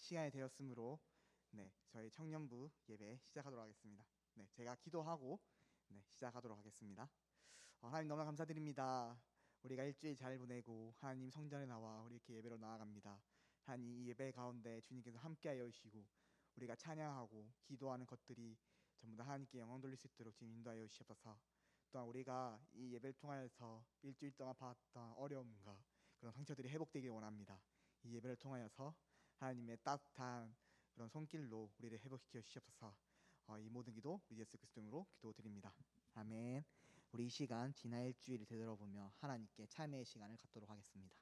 시간이 되었으므로 저희 청년부 예배 시작하도록 하겠습니다. 제가 기도하고 시작하도록 하겠습니다. 하나님 너무 감사드립니다. 우리가 일주일 잘 보내고 하나님 성전에 나와 우리 이렇게 예배로 나아갑니다. 하나님 이 예배 가운데 주님께서 함께하여 주시고 우리가 찬양하고 기도하는 것들이 전부 다 하나님께 영광 돌릴 수 있도록 주님 인도하여 주시옵소서. 또한 우리가 이 예배를 통하여서 일주일 동안 받았던 어려움과 그런 상처들이 회복되길 원합니다. 이 예배를 통하여서 하나님의 따뜻한 그런 손길로 우리를 회복시켜 주시옵소서. 이 모든 기도 우리 예수 그리스도 이름으로 기도드립니다. 아멘. 우리 이 시간 지난 일주일을 되돌아보며 하나님께 참회의 시간을 갖도록 하겠습니다.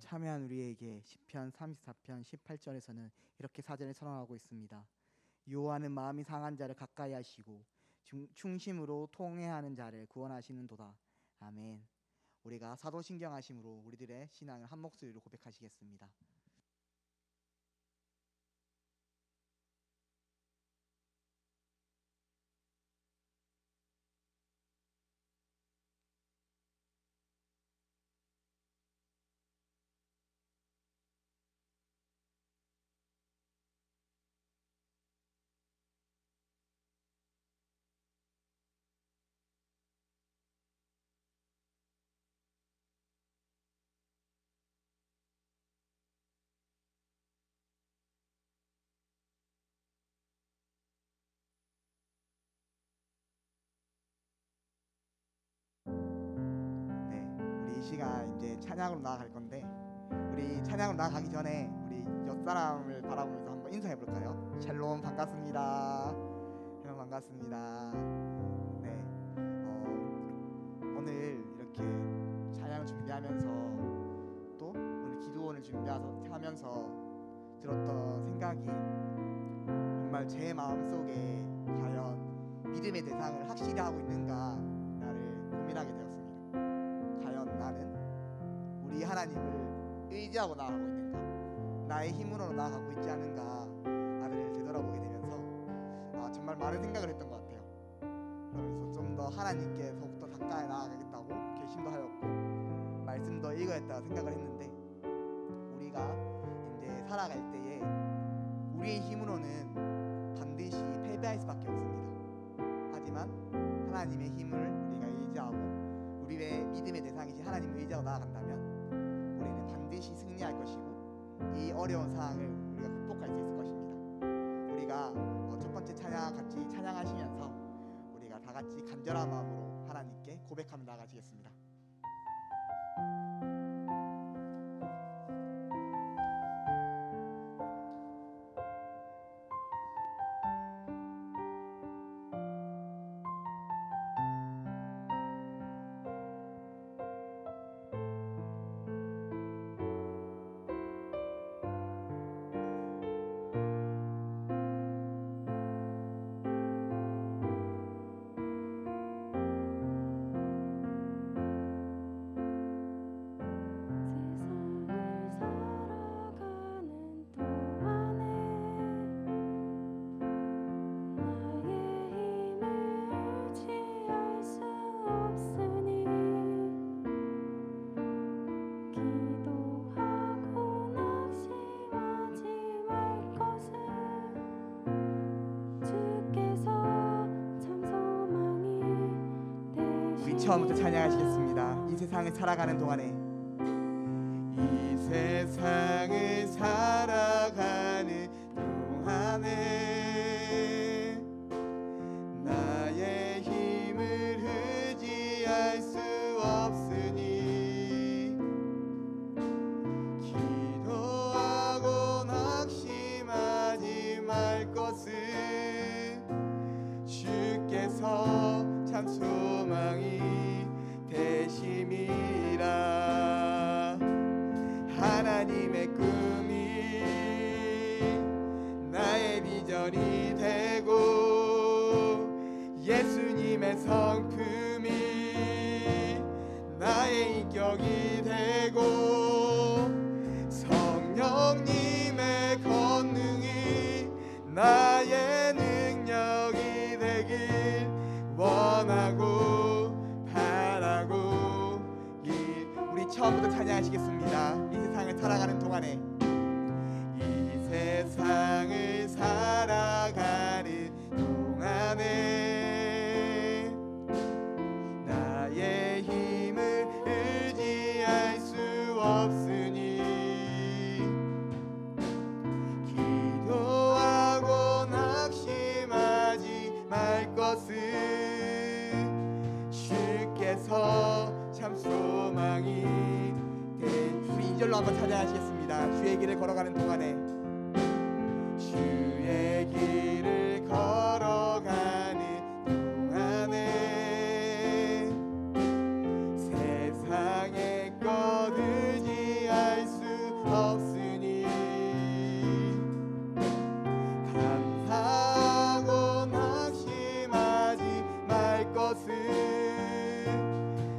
참회한 우리에게 시편 34편 18절에서는 이렇게 사전을 선언하고 있습니다. 여호와는 마음이 상한 자를 가까이 하시고 충심으로 통회하는 자를 구원하시는도다. 아멘. 우리가 사도신경하심으로 우리들의 신앙을 한 목소리로 고백하시겠습니다. 우리 이 시간 이제 찬양으로 나아갈 건데 우리 찬양으로 나아가기 전에 우리 옆 사람을 바라보면서 한번 인사해 볼까요? 샬롬 반갑습니다. 샬롬 반갑습니다. 오늘 이렇게 찬양 준비하면서 또 오늘 기도원을 준비하면서 들었던 생각이 정말 제 마음속에 과연 믿음의 대상을 확실히 하고 있는가 나를 고민하게 되었습니다. 과연 나는 우리 하나님을 의지하고 나아가고 있는가, 나의 힘으로 나아가고 있지 않은가 나를 되돌아보게 되면서 정말 많은 생각을 했던 것 같아요. 그러면서 좀 더 하나님께 더욱더 가까이 나아가겠다고 결심도 하였고 말씀도 읽어야겠다고 생각을 했는데 우리가 이제 살아갈 때에 우리의 힘으로는 반드시 패배할 수밖에 없습니다. 하지만 하나님의 힘을 우리가 의지하고 우리의 믿음의 대상이신 하나님을 의지하고 나아간다면 우리는 반드시 승리할 것이고 이 어려운 상황을 우리가 극복할 수 있을 것입니다. 우리가 첫 번째 찬양 같이 찬양하시면서 우리가 다 같이 간절한 마음으로 하나님께 고백하며 나아가시겠습니다. 처음부터 찬양하시겠습니다. 이 세상을 살아가는 동안에 이 세상을 살아가는 동안에 나의 힘을 의지할 수 없으니 기도하고 낙심하지 말 것을 주께서 참 소망이 되심이라. 하나님 하나님의 꿈이 나의 비전이 되고 예수님의 성품이 나의 인격이 되고 성령님의 권능이 나의 능력이 되길 원하고 바라고. 우리 처음부터 찬양하시겠습니다. 이 세상을 살아가는 동안에, 이 세상을 살아가는 동안에 나의 힘을 의지할 수 없으니 기도하고 낙심하지 말 것을 주께서 참 소망이 된. 우리 2절로 한번 찬양하시겠습니다. 주의 길을 걸어가는 동안에, 주의 길을 걸어가는 동안에 세상의 것 의지할 수 없으니 감사하고 낙심하지 말 것을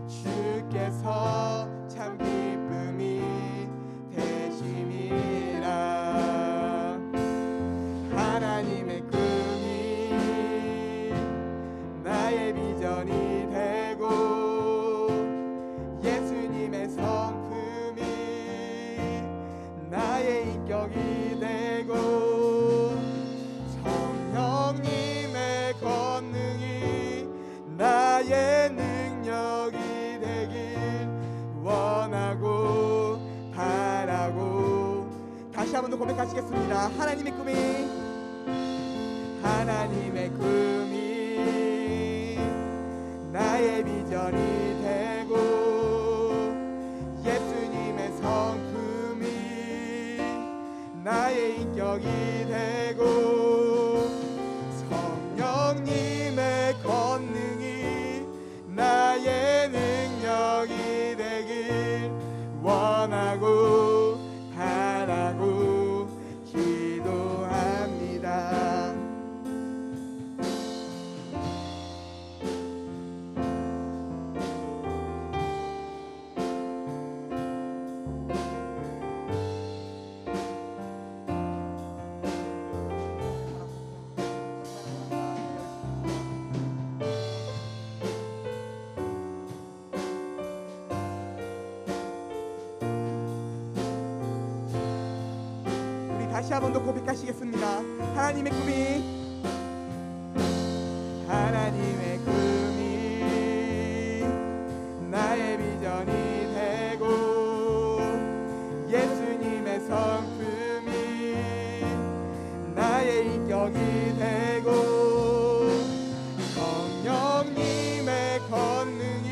주께서 참 기쁨이 되심이라. 하나님의 꿈이 나의 비전이 되고 예수님의 성품이 나의 인격이 되고 성령님의 권능이 나의 능력이 되길 원하고 바라고. 다시 한 번 더 고백하시겠습니다. 하나님의 꿈이 나의 비전이 되고 예수님의 성품이 나의 인격이 되고 성령님의 권능이 나의 능력이 되길 원하고 바라고 기도합니다. 다시 한 번 더 고백하시겠습니다. 하나님의 꿈이 나의 비전이 되고 예수님의 성품이 나의 인격이 되고 성령님의 권능이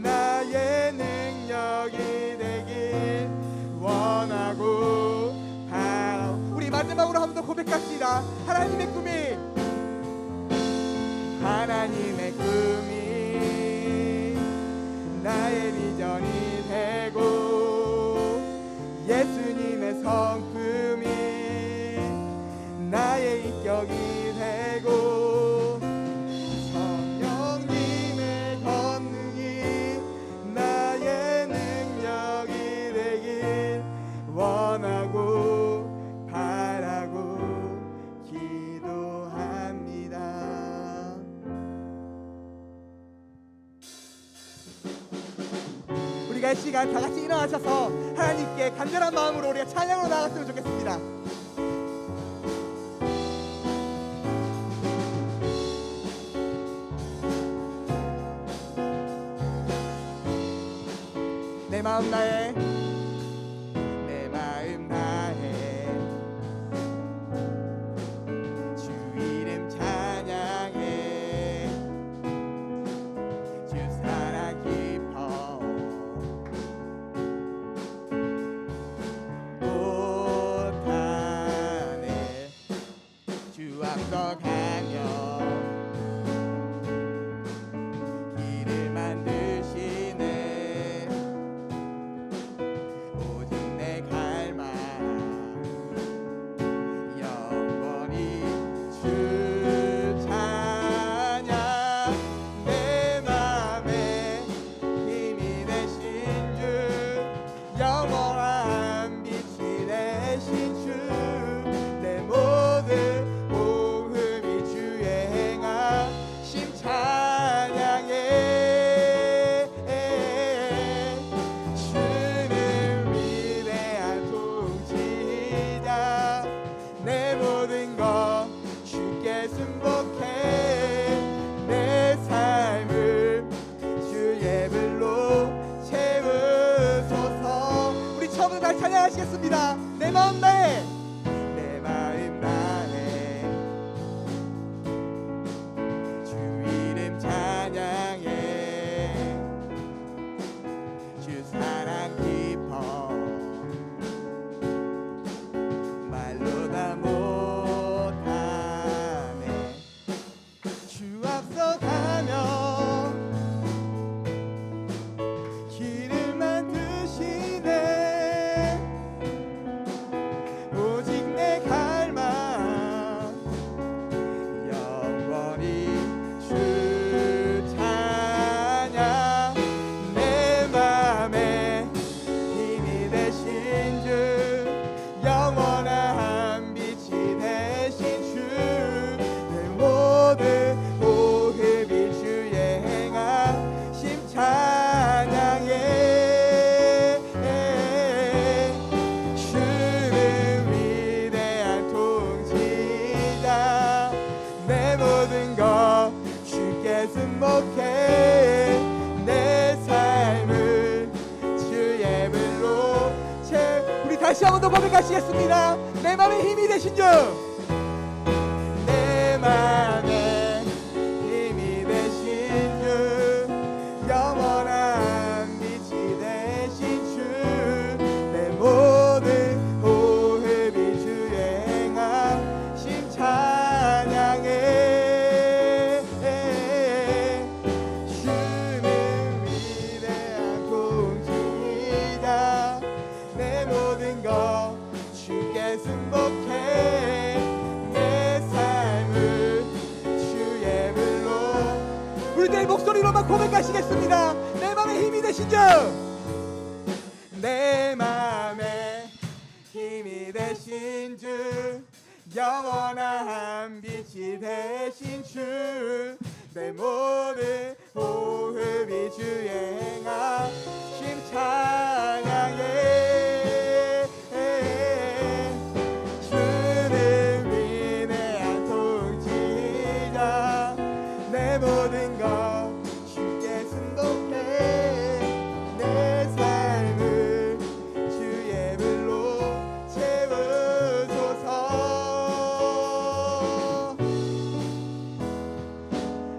나의 능력이 되길 원하고. 마지막으로 한 번 더 고백합시다. 하나님의 꿈이 나의 비전이 되고 예수님의 성품이 나의 인격이 되고 성령님의 권능이 나의 능력이 되길 원하고 바라고 기도합니다. 우리가 이 시간 다 같이 일어나셔서 하나님께 간절한 마음으로 우리가 찬양으로 나갔으면 좋겠습니다. 내 마음 다해 주 이름 찬양해 주 사랑 깊어 못하네 주 앞서가며 길을 만드시네 찬양하시겠습니다. 내 마음 다해, 내 마음 다해 주 이름 찬양해. 주 사랑 깊어 말로 다 못하네. 주 앞서가며 길을 만드시네. 오직 내 갈망 영원히 주 찬양. 내 맘에 힘이 되신 주, 영원한 빛이 되신 주, 내 모든 호흡이 주의 행하심 찬양해. 주는 위대한 통치자, 내 모든 것 주께 승복해. 내 삶을 주의 불로 채. 우리 다시 한번 더 고백하시겠습니다. 내 맘에 힘이 되신 주, 내 맘에 힘이 되신 주, 영원한 빛이 되신 주, 내 모든 호흡이 주의 행하심 찬양해. 주는 위대한 통치자, 내 모든 것 주께 승복해. 내 삶을 주의 불로. 우리들의 목소리로만 고백하시겠습니다. 내 맘에 힘이 되신 주, 내 맘에 힘이 되신 주, 영원한 빛이 되신 주, 내 모든 호흡이 주의 행하심 찬양해. 주는 위대한 통치자, 내 모든 것 주께 승복해. 내 삶을 주의 불로 채우소서.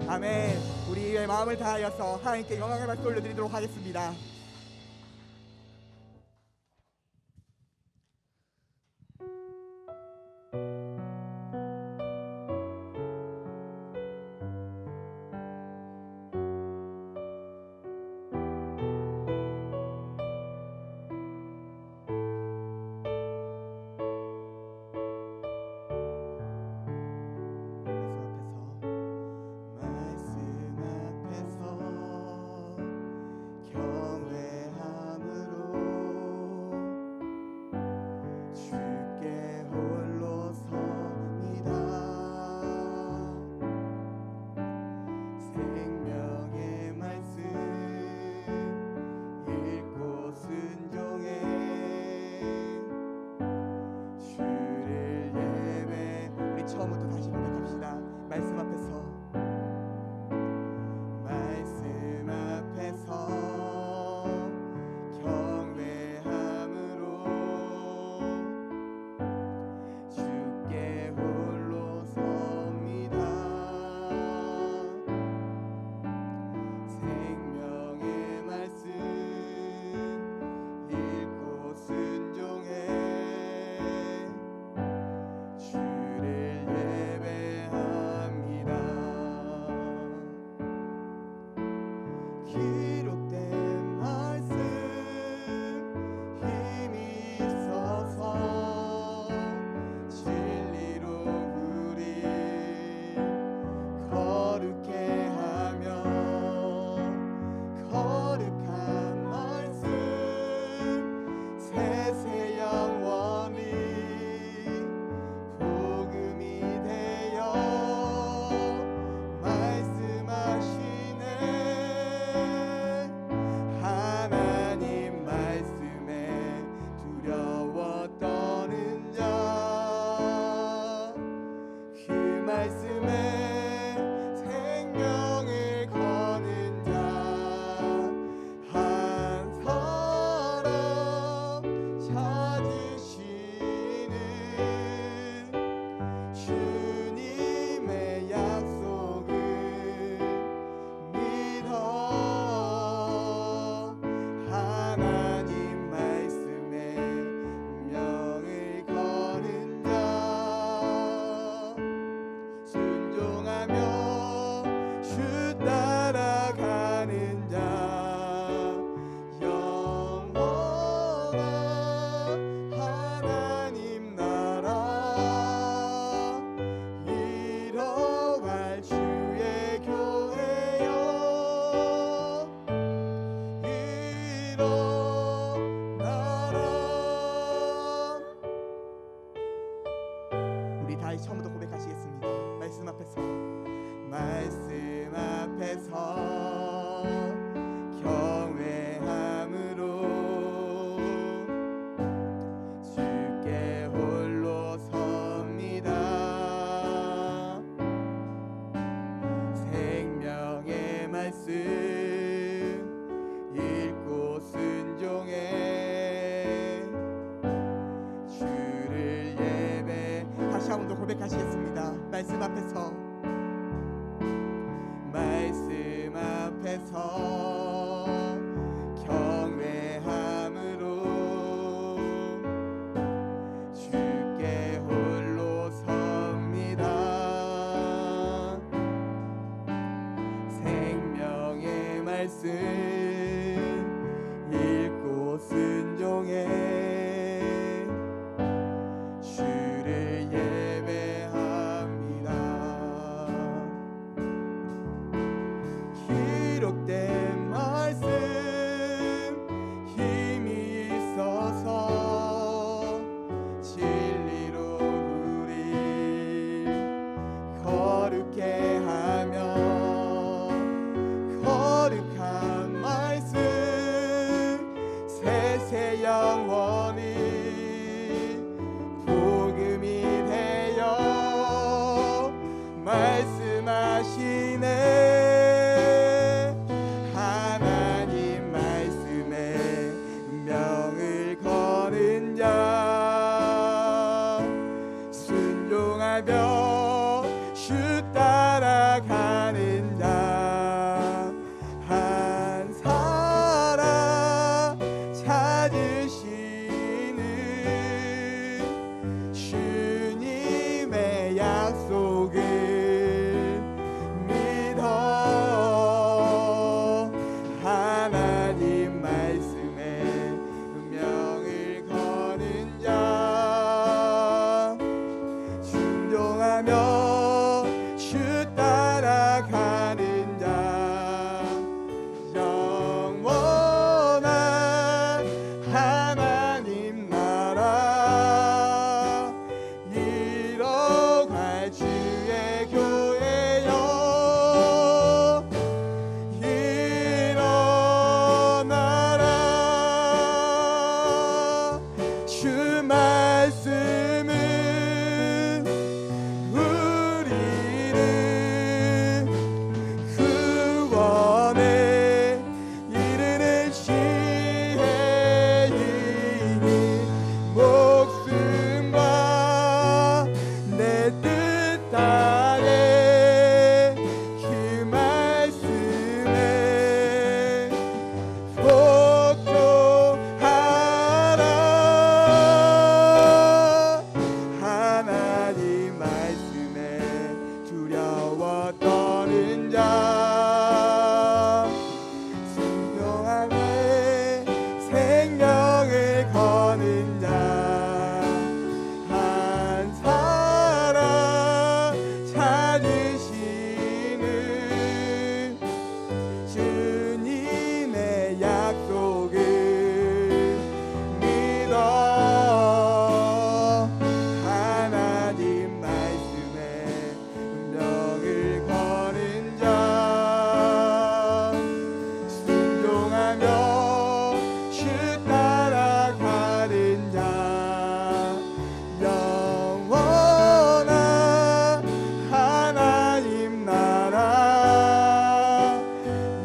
아멘. 우리의 마음을 다하여서 하나님께 영광의 말씀 올려드리도록 하겠습니다. 말씀 앞에서 새 영혼이 복음이 되어 말씀하시네. 하나님 말씀에 운명을 거는 자, 순종하며 주 따라가는 자, 한 사람 찾으시는 주님의 약속을 믿어. 하나님 말씀에 운명을 거는 자, 순종하며 주 따라가는 자, 영원한 하나님 나라 이뤄갈 주의 교회여 일어나라. 주 말씀은 우리를 구원에 이르는 지혜이니 목숨과 내 뜻 다해 그 말씀에 복종하라. 하나님 말씀에 두려워 떠는 자, 순종하네 생명을 거는 자, 한 사람 찾으시는 주님의 약속을 믿어. 하나님 말씀에 운명을 거는 자, 순종하며 주 따라가는 자, 영원한 하나님 나라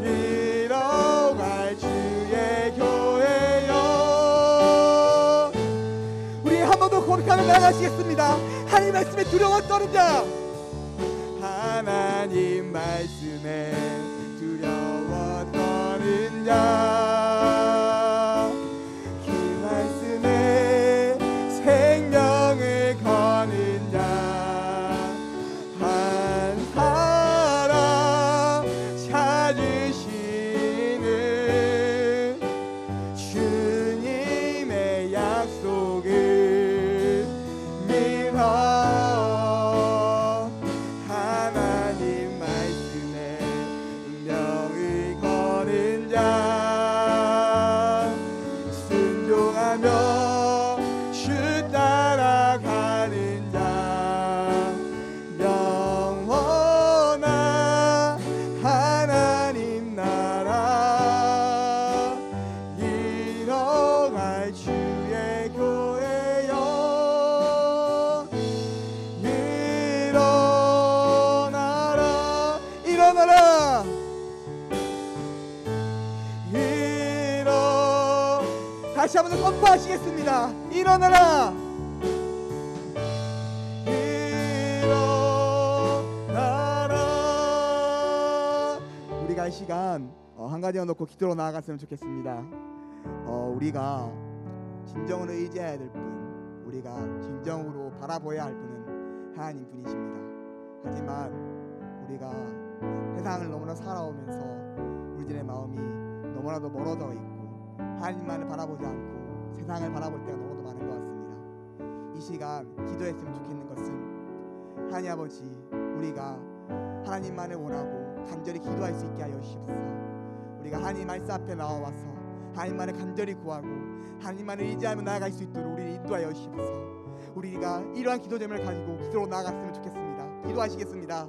이뤄갈 주의 교회여. 우리 한 번 더 고백하며 나아가시겠습니다. 하나님 말씀에 두려워 떠는 자, 하나님 말씀에 두려워 떠는 자, 그 말씀에 생명을 거는 자, 한 사람 찾으시는 주님의 약속을 믿어. 하나님 말씀에 운명을 거는 자, 순종하며 주 따라가는 자, 영원한 하나님 나라 이뤄갈 주의 교회여 일어나라. 일어나라. 다시 한번 더 선포하시겠습니다. 일어나라. 일어나라. 우리가 이 시간 한 가지 놓고 기도로 나아갔으면 좋겠습니다. 우리가 진정으로 의지해야 될 분, 우리가 진정으로 바라보아야 할 분은 하나님 분이십니다. 하지만 우리가 세상을 너무나 살아오면서 우리들의 마음이 너무나도 멀어져 있고 하나님만을 바라보지 않고 세상을 바라볼 때가 너무도 많은 것 같습니다. 이 시간 기도했으면 좋겠는 것은 하나님 아버지, 우리가 하나님만을 원하고 간절히 기도할 수 있게 하여 주시옵소서. 우리가 하나님 말씀 앞에 나와서 하나님만을 간절히 구하고 하나님만을 의지하며 나아갈 수 있도록 우리를 인도하여 주시옵소서. 우리가 이러한 기도 제목을 가지고 기도로 나아갔으면 좋겠습니다. 기도하시겠습니다.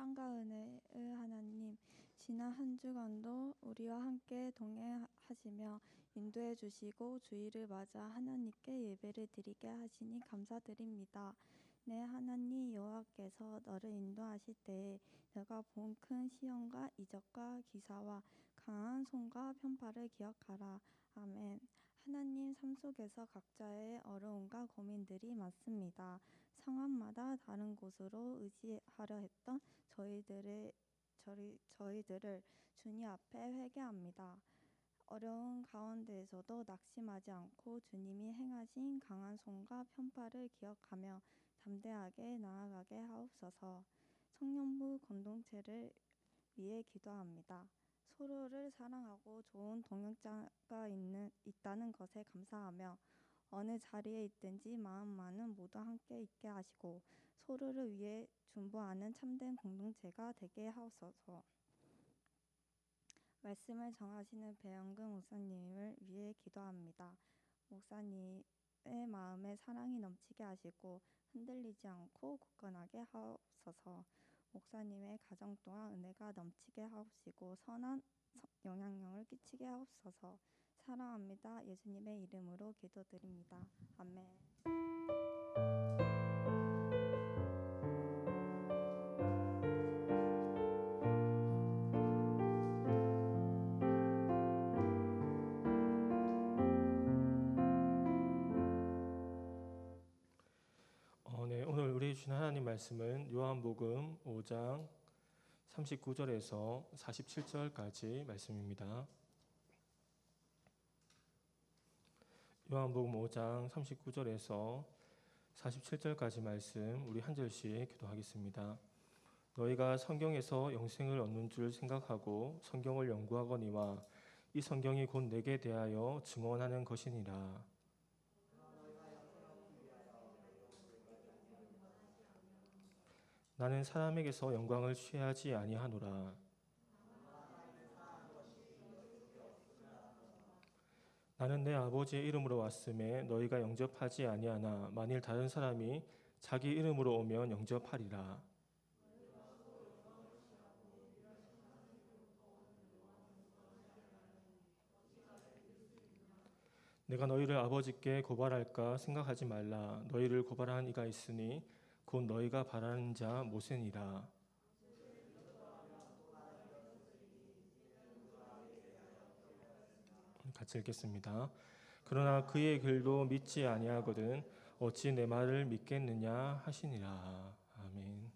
사랑과 은혜의 하나님, 지난 한 주간도 우리와 함께 동행하시며 인도해 주시고 주일을 맞아 하나님께 예배를 드리게 하시니 감사드립니다. 내 하나님 여호와께서 너를 인도하실 때에 너가 본 큰 시험과 이적과 기사와 강한 손과 편파를 기억하라. 아멘. 하나님, 삶 속에서 각자의 어려움과 고민들이 많습니다. 상황마다 다른 곳으로 의지하려 했던 저희들을 주님 앞에 회개합니다. 어려운 가운데에서도 낙심하지 않고 주님이 행하신 강한 손과 편파를 기억하며 담대하게 나아가게 하옵소서. 청년부 공동체를 위해 기도합니다. 서로를 사랑하고 좋은 동역자가 있다는 것에 감사하며 어느 자리에 있든지 마음만은 모두 함께 있게 하시고 서로를 위해 중보하는 참된 공동체가 되게 하옵소서. 말씀을 정하시는 배영근 목사님을 위해 기도합니다. 목사님의 마음에 사랑이 넘치게 하시고 흔들리지 않고 굳건하게 하옵소서. 목사님의 가정 또한 은혜가 넘치게 하옵시고 선한 영향력을 끼치게 하옵소서. 사랑합니다. 예수님의 이름으로 기도드립니다. 아멘. 네, 오늘 우리 주신 하나님 말씀은 요한복음 5장 39절에서 47절까지 말씀입니다. 요한복음 5장 39절에서 47절까지 말씀 우리 한 절씩 기도하겠습니다. 너희가 성경에서 영생을 얻는 줄 생각하고 성경을 연구하거니와 이 성경이 곧 내게 대하여 증언하는 것이니라. 나는 사람에게서 영광을 취하지 아니하노라. 나는 내 아버지의 이름으로 왔음에 너희가 영접하지 아니하나 만일 다른 사람이 자기 이름으로 오면 영접하리라. 내가 너희를 아버지께 고발할까 생각하지 말라. 너희를 고발한 이가 있으니 곧 너희가 바라는 자 모세니라. 같이 읽겠습니다. 그러나 그의 글도 믿지 아니하거든 어찌 내 말을 믿겠느냐 하시니라. 아멘.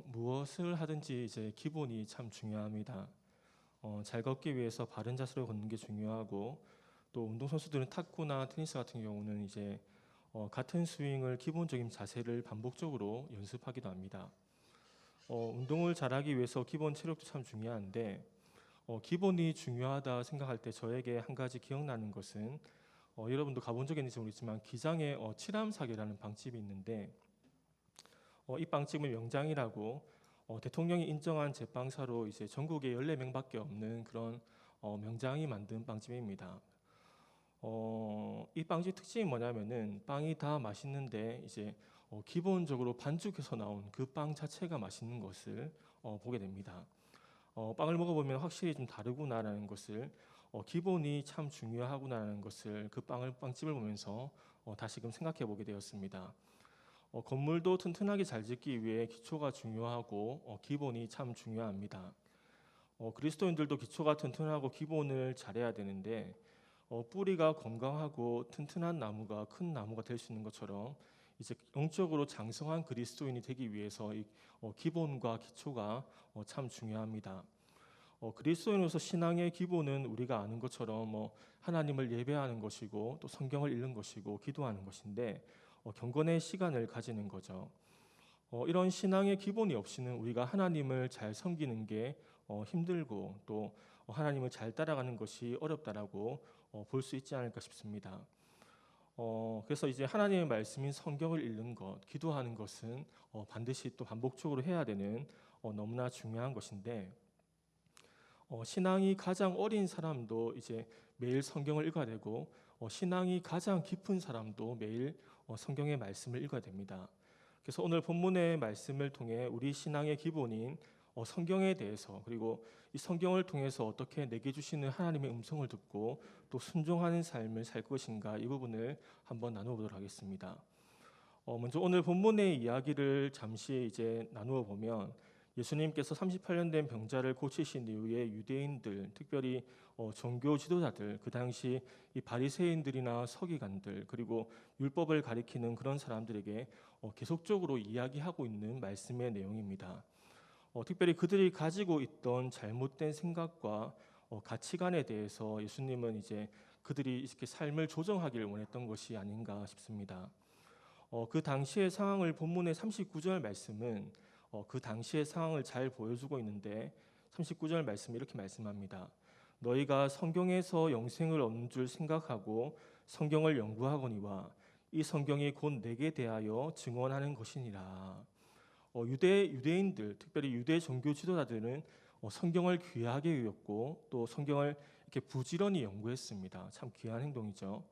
무엇을 하든지 이제 기본이 참 중요합니다. 잘 걷기 위해서 바른 자세로 걷는 게 중요하고 또 운동선수들은 탁구나 테니스 같은 경우는 이제 같은 스윙을 기본적인 자세를 반복적으로 연습하기도 합니다. 운동을 잘하기 위해서 기본 체력도 참 중요한데 기본이 중요하다 생각할 때 저에게 한 가지 기억나는 것은 여러분도 가본 적이 있는지 모르겠지만 기장에 칠암사계라는 빵집이 있는데 이 빵집은 명장이라고 대통령이 인정한 제빵사로 이제 전국에 14명밖에 없는 그런 명장이 만든 빵집입니다. 이 빵집 특징이 뭐냐면은 빵이 다 맛있는데 이제 기본적으로 반죽해서 나온 그 빵 자체가 맛있는 것을 보게 됩니다. 빵을 먹어보면 확실히 좀 다르구나라는 것을 기본이 참 중요하구나라는 것을 그 빵집을 보면서 다시금 생각해 보게 되었습니다. 건물도 튼튼하게 잘 짓기 위해 기초가 중요하고 기본이 참 중요합니다. 그리스도인들도 기초가 튼튼하고 기본을 잘해야 되는데 뿌리가 건강하고 튼튼한 나무가 큰 나무가 될 수 있는 것처럼 이제 영적으로 장성한 그리스도인이 되기 위해서 이 기본과 기초가 참 중요합니다. 그리스도인으로서 신앙의 기본은 우리가 아는 것처럼 하나님을 예배하는 것이고 또 성경을 읽는 것이고 기도하는 것인데 경건의 시간을 가지는 거죠. 이런 신앙의 기본이 없이는 우리가 하나님을 잘 섬기는 게 힘들고 또 하나님을 잘 따라가는 것이 어렵다라고 볼 수 있지 않을까 싶습니다. 그래서 이제 하나님의 말씀인 성경을 읽는 것, 기도하는 것은 반드시 또 반복적으로 해야 되는 너무나 중요한 것인데 신앙이 가장 어린 사람도 이제 매일 성경을 읽어야 되고 신앙이 가장 깊은 사람도 매일 성경의 말씀을 읽어야 됩니다. 그래서 오늘 본문의 말씀을 통해 우리 신앙의 기본인 성경에 대해서, 그리고 이 성경을 통해서 어떻게 내게 주시는 하나님의 음성을 듣고 또 순종하는 삶을 살 것인가, 이 부분을 한번 나누어보도록 하겠습니다. 먼저 오늘 본문의 이야기를 잠시 이제 나누어 보면, 예수님께서 38년 된 병자를 고치신 이후에 유대인들, 특별히 종교 지도자들, 그 당시 이 바리새인들이나 서기관들, 그리고 율법을 가리키는 그런 사람들에게 계속적으로 이야기하고 있는 말씀의 내용입니다. 특별히 그들이 가지고 있던 잘못된 생각과 가치관에 대해서 예수님은 이제 그들이 이렇게 삶을 조정하기를 원했던 것이 아닌가 싶습니다. 그 당시의 상황을 본문의 39절 말씀은 그 당시의 상황을 잘 보여주고 있는데, 39절 말씀 이렇게 말씀합니다. 너희가 성경에서 영생을 얻는 줄 생각하고 성경을 연구하거니와 이 성경이 곧 내게 대하여 증언하는 것이니라. 유대인들, 특별히 유대 종교 지도자들은 성경을 귀하게 여겼고 또 성경을 이렇게 부지런히 연구했습니다. 참 귀한 행동이죠.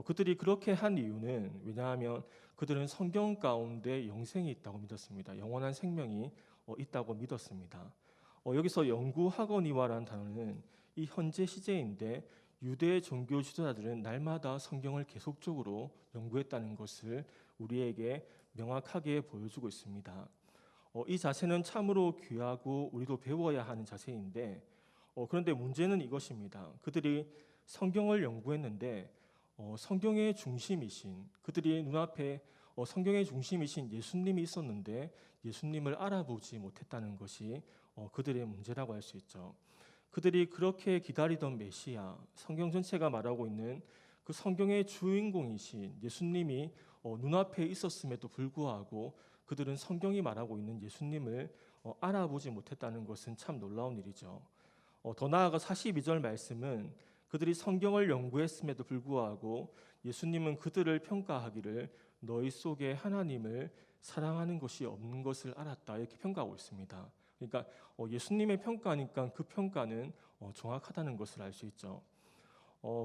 그들이 그렇게 한 이유는, 왜냐하면 그들은 성경 가운데 영생이 있다고 믿었습니다. 영원한 생명이 있다고 믿었습니다. 여기서 연구하거니와라는 단어는 이 현재 시제인데, 유대 종교 지도자들은 날마다 성경을 계속적으로 연구했다는 것을 우리에게 명확하게 보여주고 있습니다. 이 자세는 참으로 귀하고 우리도 배워야 하는 자세인데, 그런데 문제는 이것입니다. 그들이 성경을 연구했는데 성경의 중심이신, 그들이 눈앞에 성경의 중심이신 예수님이 있었는데 예수님을 알아보지 못했다는 것이 그들의 문제라고 할 수 있죠. 그들이 그렇게 기다리던 메시아, 성경 전체가 말하고 있는 그 성경의 주인공이신 예수님이 눈앞에 있었음에도 불구하고 그들은 성경이 말하고 있는 예수님을 알아보지 못했다는 것은 참 놀라운 일이죠. 더 나아가 42절 말씀은 그들이 성경을 연구했음에도 불구하고 예수님은 그들을 평가하기를 너희 속에 하나님을 사랑하는 것이 없는 것을 알았다, 이렇게 평가하고 있습니다. 그러니까 예수님의 평가니까 그 평가는 정확하다는 것을 알 수 있죠.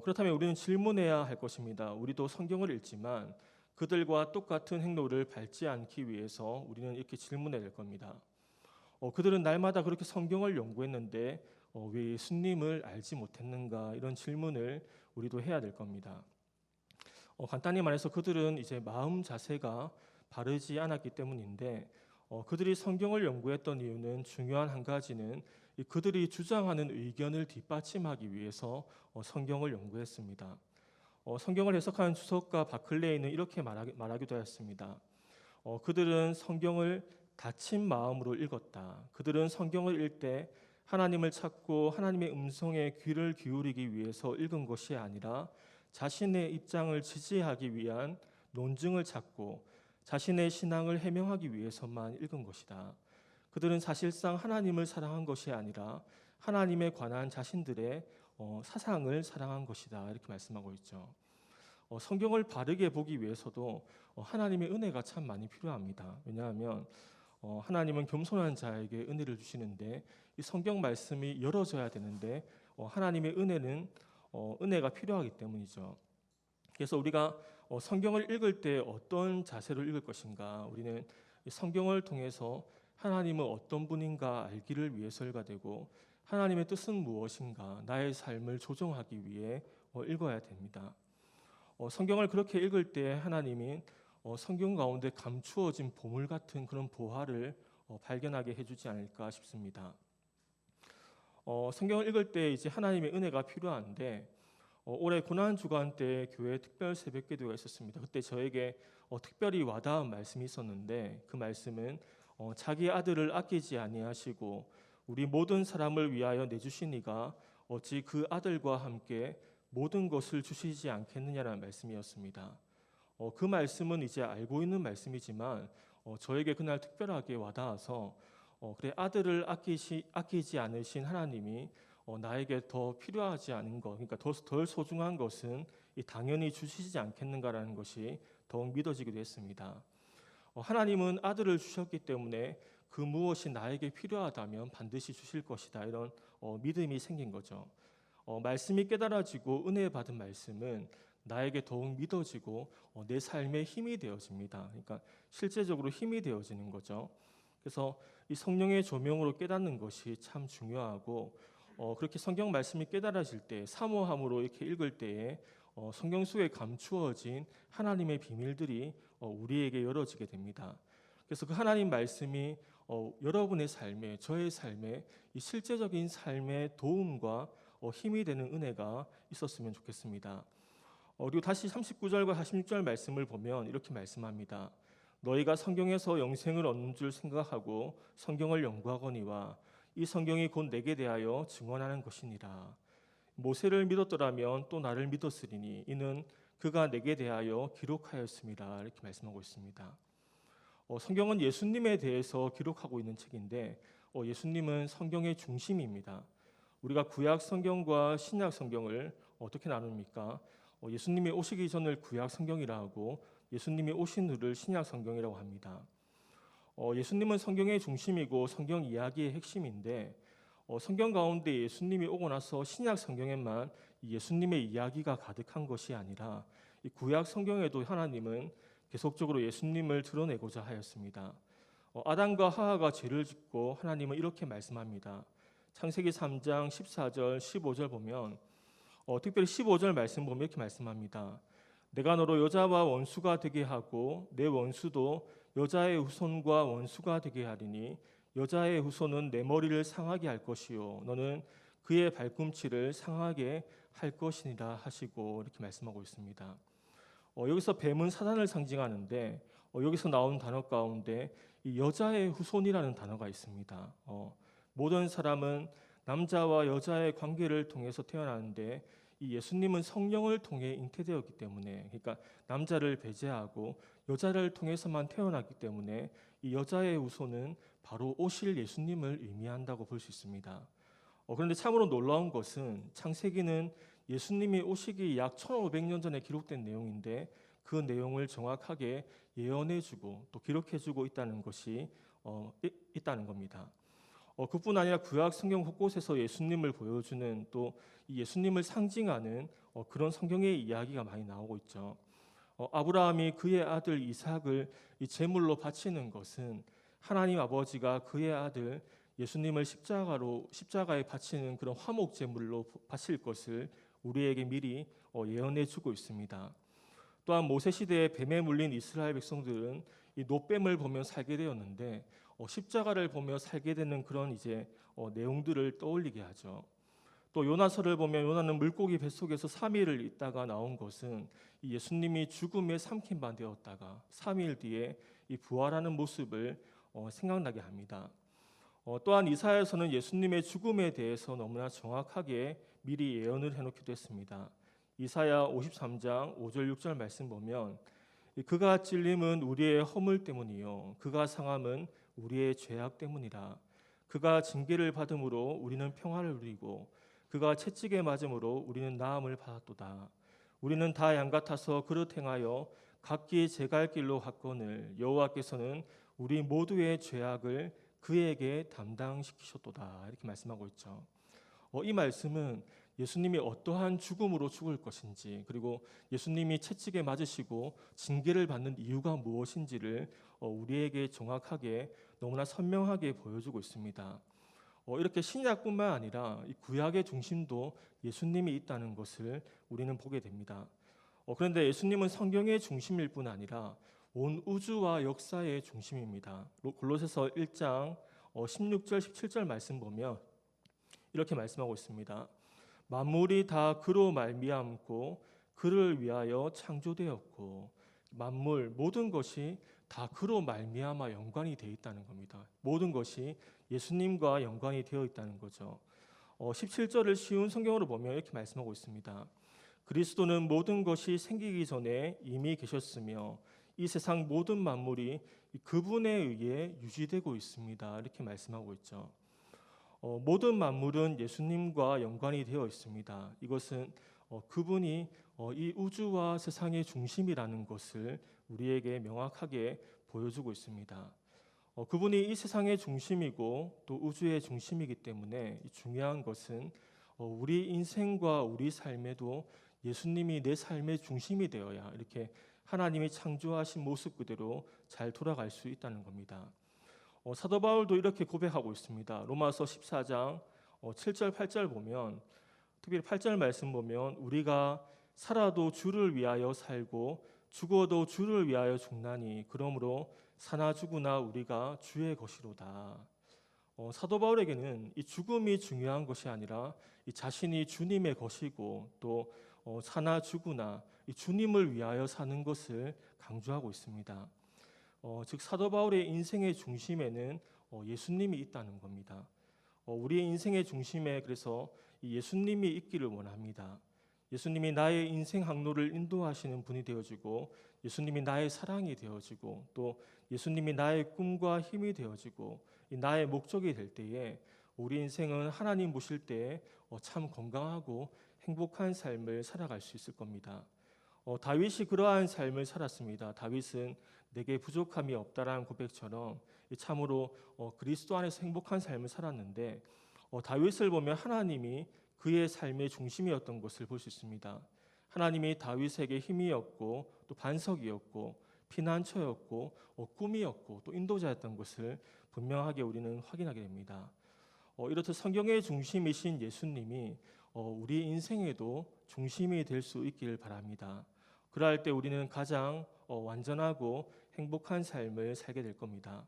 그렇다면 우리는 질문해야 할 것입니다. 우리도 성경을 읽지만 그들과 똑같은 행로를 밟지 않기 위해서 우리는 이렇게 질문해야 될 겁니다. 그들은 날마다 그렇게 성경을 연구했는데 왜 예수님을 알지 못했는가, 이런 질문을 우리도 해야 될 겁니다. 간단히 말해서 그들은 이제 마음 자세가 바르지 않았기 때문인데, 그들이 성경을 연구했던 이유는 중요한 한 가지는 그들이 주장하는 의견을 뒷받침하기 위해서 성경을 연구했습니다. 성경을 해석하는 주석가 바클레이는 이렇게 말하기도 했습니다. 그들은 성경을 닫힌 마음으로 읽었다. 그들은 성경을 읽을 때 하나님을 찾고 하나님의 음성에 귀를 기울이기 위해서 읽은 것이 아니라 자신의 입장을 지지하기 위한 논증을 찾고 자신의 신앙을 해명하기 위해서만 읽은 것이다. 그들은 사실상 하나님을 사랑한 것이 아니라 하나님에 관한 자신들의 사상을 사랑한 것이다, 이렇게 말씀하고 있죠. 성경을 바르게 보기 위해서도 하나님의 은혜가 참 많이 필요합니다. 왜냐하면 하나님은 겸손한 자에게 은혜를 주시는데 이 성경 말씀이 열어져야 되는데 하나님의 은혜는 은혜가 필요하기 때문이죠. 그래서 우리가 성경을 읽을 때 어떤 자세로 읽을 것인가, 우리는 성경을 통해서 하나님은 어떤 분인가 알기를 위해서 읽어되고 하나님의 뜻은 무엇인가 나의 삶을 조정하기 위해 읽어야 됩니다. 성경을 그렇게 읽을 때 하나님이 성경 가운데 감추어진 보물 같은 그런 보화를 발견하게 해주지 않을까 싶습니다. 성경을 읽을 때 이제 하나님의 은혜가 필요한데, 올해 고난 주간 때 교회 특별 새벽기도가 있었습니다. 그때 저에게 특별히 와닿은 말씀이 있었는데, 그 말씀은 자기 아들을 아끼지 아니하시고 우리 모든 사람을 위하여 내주신 이가 어찌 그 아들과 함께 모든 것을 주시지 않겠느냐라는 말씀이었습니다. 그 말씀은 이제 알고 있는 말씀이지만 저에게 그날 특별하게 와닿아서 그래, 아들을 아끼지 않으신 하나님이 나에게 더 필요하지 않은 것, 그러니까 덜 소중한 것은 당연히 주시지 않겠는가라는 것이 더욱 믿어지기도 했습니다. 하나님은 아들을 주셨기 때문에 그 무엇이 나에게 필요하다면 반드시 주실 것이다, 이런 믿음이 생긴 거죠. 말씀이 깨달아지고 은혜 받은 말씀은 나에게 더욱 믿어지고 내 삶의 힘이 되어집니다. 그러니까 실제적으로 힘이 되어지는 거죠. 그래서 이 성령의 조명으로 깨닫는 것이 참 중요하고 그렇게 성경 말씀이 깨달아질 때 사모함으로 이렇게 읽을 때에 성경 속에 감추어진 하나님의 비밀들이 우리에게 열어지게 됩니다. 그래서 그 하나님 말씀이 여러분의 삶에, 저의 삶에 이 실제적인 삶의 도움과 힘이 되는 은혜가 있었으면 좋겠습니다. 그리고 다시 39절과 46절 말씀을 보면 이렇게 말씀합니다. 너희가 성경에서 영생을 얻는 줄 생각하고 성경을 연구하거니와 이 성경이 곧 내게 대하여 증언하는 것이니라. 모세를 믿었더라면 또 나를 믿었으리니 이는 그가 내게 대하여 기록하였습니다. 이렇게 말씀하고 있습니다. 성경은 예수님에 대해서 기록하고 있는 책인데 예수님은 성경의 중심입니다. 우리가 구약 성경과 신약 성경을 어떻게 나눕니까? 예수님이 오시기 전을 구약 성경이라 하고 예수님이 오신 후를 신약 성경이라고 합니다. 예수님은 성경의 중심이고 성경 이야기의 핵심인데 성경 가운데 예수님이 오고 나서 신약 성경에만 예수님의 이야기가 가득한 것이 아니라 이 구약 성경에도 하나님은 계속적으로 예수님을 드러내고자 하였습니다. 아담과 하와가 죄를 짓고 하나님은 이렇게 말씀합니다. 창세기 3장 14절 15절 보면 특별히 15절 말씀 보면 이렇게 말씀합니다. 내가 너로 여자와 원수가 되게 하고 내 원수도 여자의 후손과 원수가 되게 하리니 여자의 후손은 내 머리를 상하게 할 것이요 너는 그의 발꿈치를 상하게 할 것이니라 하시고 이렇게 말씀하고 있습니다. 여기서 뱀은 사단을 상징하는데 여기서 나온 단어 가운데 이 여자의 후손이라는 단어가 있습니다. 모든 사람은 남자와 여자의 관계를 통해서 태어나는데 이 예수님은 성령을 통해 잉태되었기 때문에 그러니까 남자를 배제하고 여자를 통해서만 태어났기 때문에 이 여자의 후손은 바로 오실 예수님을 의미한다고 볼 수 있습니다. 그런데 참으로 놀라운 것은 창세기는 예수님이 오시기 약 1500년 전에 기록된 내용인데 그 내용을 정확하게 예언해주고 또 기록해주고 있다는 것이 있다는 겁니다. 그뿐 아니라 구약 성경 곳곳에서 예수님을 보여주는 또 예수님을 상징하는 그런 성경의 이야기가 많이 나오고 있죠. 아브라함이 그의 아들 이삭을 이 제물로 바치는 것은 하나님 아버지가 그의 아들 예수님을 십자가에 바치는 그런 화목 제물로 바칠 것을 우리에게 미리 예언해주고 있습니다. 또한 모세 시대에 뱀에 물린 이스라엘 백성들은 이 노뱀을 보며 살게 되었는데 십자가를 보며 살게 되는 그런 이제 내용들을 떠올리게 하죠. 또 요나서를 보면 요나는 물고기 뱃속에서 3일을 있다가 나온 것은 이 예수님이 죽음에 삼킨 바 되었다가 3일 뒤에 이 부활하는 모습을 생각나게 합니다. 또한 이사야서는 예수님의 죽음에 대해서 너무나 정확하게 미리 예언을 해놓기도 했습니다. 이사야 53장 5절 6절 말씀 보면 그가 찔림은 우리의 허물 때문이요 그가 상함은 우리의 죄악 때문이라. 그가 징계를 받음으로 우리는 평화를 누리고 그가 채찍에 맞음으로 우리는 나음을 받았도다. 우리는 다 양 같아서 그릇 행하여 각기 제 갈 길로 갔거늘 여호와께서는 우리 모두의 죄악을 그에게 담당시키셨도다. 이렇게 말씀하고 있죠. 이 말씀은 예수님이 어떠한 죽음으로 죽을 것인지 그리고 예수님이 채찍에 맞으시고 징계를 받는 이유가 무엇인지를 우리에게 정확하게 너무나 선명하게 보여주고 있습니다. 이렇게 신약뿐만 아니라 이 구약의 중심도 예수님이 있다는 것을 우리는 보게 됩니다. 그런데 예수님은 성경의 중심일 뿐 아니라 온 우주와 역사의 중심입니다. 골로새서 1장 16절 17절 말씀 보면 이렇게 말씀하고 있습니다. 만물이 다 그로 말미암고 그를 위하여 창조되었고 만물 모든 것이 다 그로 말미암아 연관이 되어 있다는 겁니다. 모든 것이 예수님과 연관이 되어 있다는 거죠. 17절을 쉬운 성경으로 보면 이렇게 말씀하고 있습니다. 그리스도는 모든 것이 생기기 전에 이미 계셨으며 이 세상 모든 만물이 그분에 의해 유지되고 있습니다. 이렇게 말씀하고 있죠. 모든 만물은 예수님과 연관이 되어 있습니다. 이것은 그분이 이 우주와 세상의 중심이라는 것을 우리에게 명확하게 보여주고 있습니다. 그분이 이 세상의 중심이고 또 우주의 중심이기 때문에 중요한 것은 우리 인생과 우리 삶에도 예수님이 내 삶의 중심이 되어야 이렇게 하나님이 창조하신 모습 그대로 잘 돌아갈 수 있다는 겁니다. 사도 바울도 이렇게 고백하고 있습니다. 로마서 14장 7절 8절 보면, 특별히 8절 말씀 보면, 우리가 살아도 주를 위하여 살고 죽어도 주를 위하여 죽나니 그러므로 사나 죽으나 우리가 주의 것이로다. 사도 바울에게는 이 죽음이 중요한 것이 아니라 이 자신이 주님의 것이고 또 사나 죽으나 이 주님을 위하여 사는 것을 강조하고 있습니다. 즉 사도 바울의 인생의 중심에는 예수님이 있다는 겁니다. 우리의 인생의 중심에 그래서 이 예수님이 있기를 원합니다. 예수님이 나의 인생 항로를 인도하시는 분이 되어지고, 예수님이 나의 사랑이 되어지고, 또 예수님이 나의 꿈과 힘이 되어지고 나의 목적이 될 때에 우리 인생은 하나님 보실 때 참 건강하고 행복한 삶을 살아갈 수 있을 겁니다. 다윗이 그러한 삶을 살았습니다. 다윗은 내게 부족함이 없다라는 고백처럼 참으로 그리스도 안에서 행복한 삶을 살았는데, 다윗을 보면 하나님이 그의 삶의 중심이었던 것을 볼 수 있습니다. 하나님이 다윗에게 힘이었고 또 반석이었고 피난처였고 꿈이었고 또 인도자였던 것을 분명하게 우리는 확인하게 됩니다. 이렇듯 성경의 중심이신 예수님이 우리 인생에도 중심이 될 수 있기를 바랍니다. 그러할 때 우리는 가장 완전하고 행복한 삶을 살게 될 겁니다.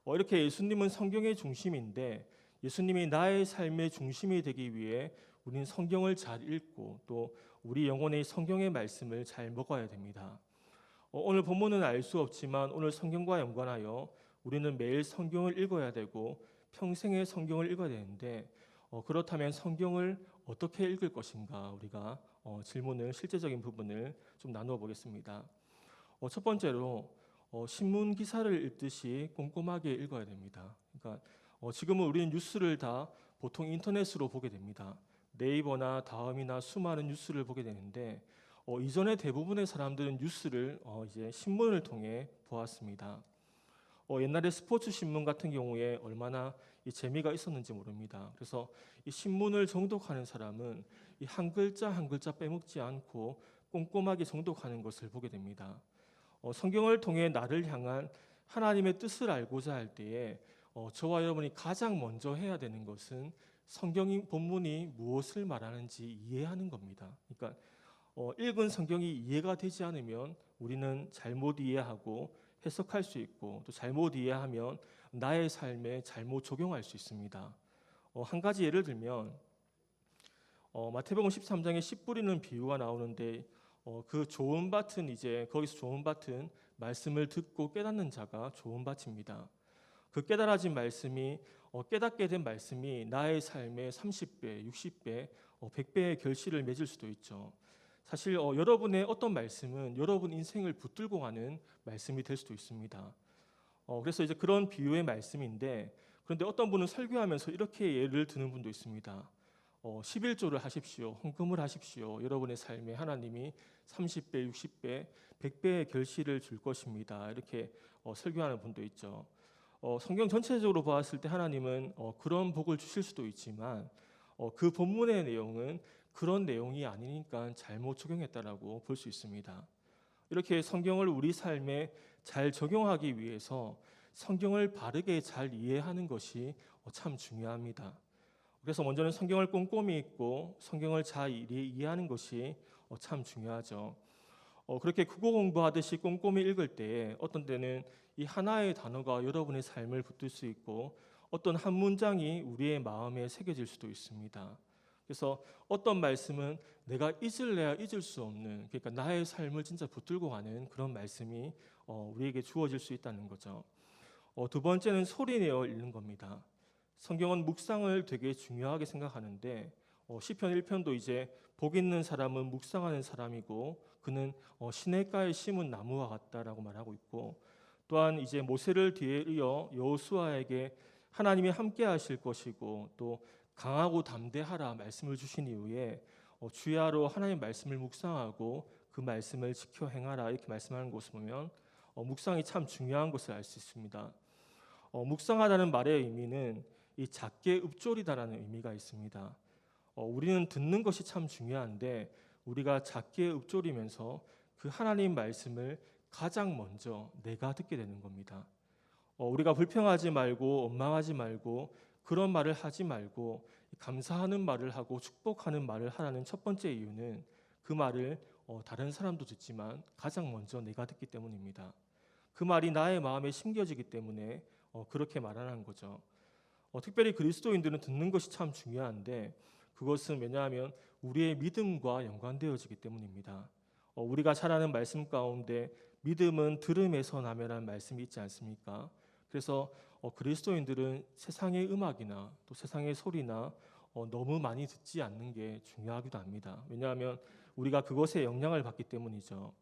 이렇게 예수님은 성경의 중심인데, 예수님이 나의 삶의 중심이 되기 위해 우리는 성경을 잘 읽고 또 우리 영혼의 성경의 말씀을 잘 먹어야 됩니다. 오늘 본문은 알 수 없지만 오늘 성경과 연관하여 우리는 매일 성경을 읽어야 되고 평생에 성경을 읽어야 되는데, 그렇다면 성경을 어떻게 읽을 것인가, 우리가 질문을, 실제적인 부분을 좀 나누어 보겠습니다. 첫 번째로 신문 기사를 읽듯이 꼼꼼하게 읽어야 됩니다. 그러니까 지금은 우리는 뉴스를 다 보통 인터넷으로 보게 됩니다. 네이버나 다음이나 수많은 뉴스를 보게 되는데, 이전에 대부분의 사람들은 뉴스를 이제 신문을 통해 보았습니다. 옛날에 스포츠 신문 같은 경우에 얼마나 이 재미가 있었는지 모릅니다. 그래서 이 신문을 정독하는 사람은 이 한 글자 한 글자 빼먹지 않고 꼼꼼하게 정독하는 것을 보게 됩니다. 성경을 통해 나를 향한 하나님의 뜻을 알고자 할 때에 저와 여러분이 가장 먼저 해야 되는 것은 성경 본문이 무엇을 말하는지 이해하는 겁니다. 그러니까 읽은 성경이 이해가 되지 않으면 우리는 잘못 이해하고 해석할 수 있고, 또 잘못 이해하면 나의 삶에 잘못 적용할 수 있습니다. 한 가지 예를 들면 마태복음 13장에 씨 뿌리는 비유가 나오는데, 그 좋은 밭은 이제 거기서 좋은 밭은 말씀을 듣고 깨닫는 자가 좋은 밭입니다. 그 깨달아진 말씀이 깨닫게 된 말씀이 나의 삶에 30배, 60배, 100배의 결실을 맺을 수도 있죠. 사실 여러분의 어떤 말씀은 여러분 인생을 붙들고 가는 말씀이 될 수도 있습니다. 그래서 이제 그런 비유의 말씀인데, 그런데 어떤 분은 설교하면서 이렇게 예를 드는 분도 있습니다. 11조를 하십시오. 헌금을 하십시오. 여러분의 삶에 하나님이 30배, 60배, 100배의 결실을 줄 것입니다. 이렇게 설교하는 분도 있죠. 성경 전체적으로 보았을 때 하나님은 그런 복을 주실 수도 있지만 그 본문의 내용은 그런 내용이 아니니까 잘못 적용했다라고 볼 수 있습니다. 이렇게 성경을 우리 삶에 잘 적용하기 위해서 성경을 바르게 잘 이해하는 것이 참 중요합니다. 그래서 먼저는 성경을 꼼꼼히 읽고 성경을 잘 이해하는 것이 참 중요하죠. 그렇게 국어 공부하듯이 꼼꼼히 읽을 때 어떤 때는 이 하나의 단어가 여러분의 삶을 붙들 수 있고, 어떤 한 문장이 우리의 마음에 새겨질 수도 있습니다. 그래서 어떤 말씀은 내가 잊을래야 잊을 수 없는, 그러니까 나의 삶을 진짜 붙들고 가는 그런 말씀이 우리에게 주어질 수 있다는 거죠. 두 번째는 소리내어 읽는 겁니다. 성경은 묵상을 되게 중요하게 생각하는데, 시편 1편도 이제 복 있는 사람은 묵상하는 사람이고 그는 시냇가에 심은 나무와 같다라고 말하고 있고, 또한 이제 모세를 뒤에 이어 여호수아에게 하나님이 함께 하실 것이고 또 강하고 담대하라 말씀을 주신 이후에 주야로 하나님 말씀을 묵상하고 그 말씀을 지켜 행하라 이렇게 말씀하는 것을 보면 묵상이 참 중요한 것을 알 수 있습니다. 묵상하다는 말의 의미는 이 작게 읊조리다라는 의미가 있습니다. 우리는 듣는 것이 참 중요한데 우리가 작게 읊조리면서 그 하나님 말씀을 가장 먼저 내가 듣게 되는 겁니다. 우리가 불평하지 말고 원망하지 말고 그런 말을 하지 말고 감사하는 말을 하고 축복하는 말을 하라는 첫 번째 이유는 그 말을 다른 사람도 듣지만 가장 먼저 내가 듣기 때문입니다. 그 말이 나의 마음에 심겨지기 때문에 그렇게 말하는 거죠. 특별히 그리스도인들은 듣는 것이 참 중요한데 그것은 왜냐하면 우리의 믿음과 연관되어지기 때문입니다. 우리가 잘 아는 말씀 가운데 믿음은 들음에서 나며라는 말씀이 있지 않습니까? 그래서 그리스도인들은 세상의 음악이나 또 세상의 소리나 너무 많이 듣지 않는 게 중요하기도 합니다. 왜냐하면 우리가 그것에 영향을 받기 때문이죠.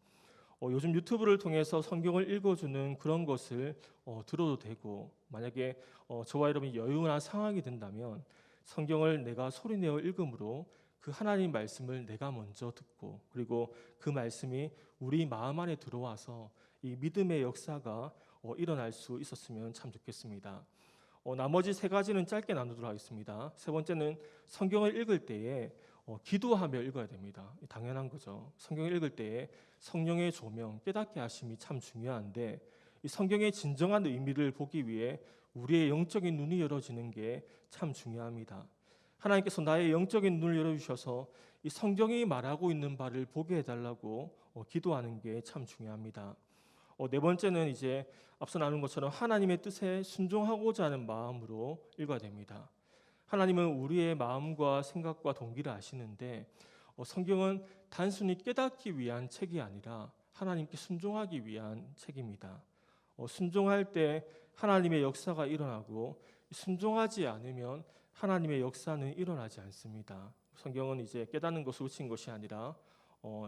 요즘 유튜브를 통해서 성경을 읽어주는 그런 것을 들어도 되고 만약에 저와 여러분이 여유나 상황이 된다면 성경을 내가 소리내어 읽음으로 그 하나님 말씀을 내가 먼저 듣고 그리고 그 말씀이 우리 마음 안에 들어와서 이 믿음의 역사가 일어날 수 있었으면 참 좋겠습니다. 나머지 세 가지는 짧게 나누도록 하겠습니다. 세 번째는 성경을 읽을 때에 기도하며 읽어야 됩니다. 당연한 거죠. 성경을 읽을 때에 성령의 조명, 깨닫게 하심이 참 중요한데 이 성경의 진정한 의미를 보기 위해 우리의 영적인 눈이 열어지는 게 참 중요합니다. 하나님께서 나의 영적인 눈을 열어주셔서 이 성경이 말하고 있는 바를 보게 해달라고 기도하는 게 참 중요합니다. 네 번째는 이제 앞서 나눈 것처럼 하나님의 뜻에 순종하고자 하는 마음으로 읽어야 됩니다. 하나님은 우리의 마음과 생각과 동기를 아시는데 성경은 단순히 깨닫기 위한 책이 아니라 하나님께 순종하기 위한 책입니다. 순종할 때 하나님의 역사가 일어나고 순종하지 않으면 하나님의 역사는 일어나지 않습니다. 성경은 이제 깨닫는 것을 그친 것이 아니라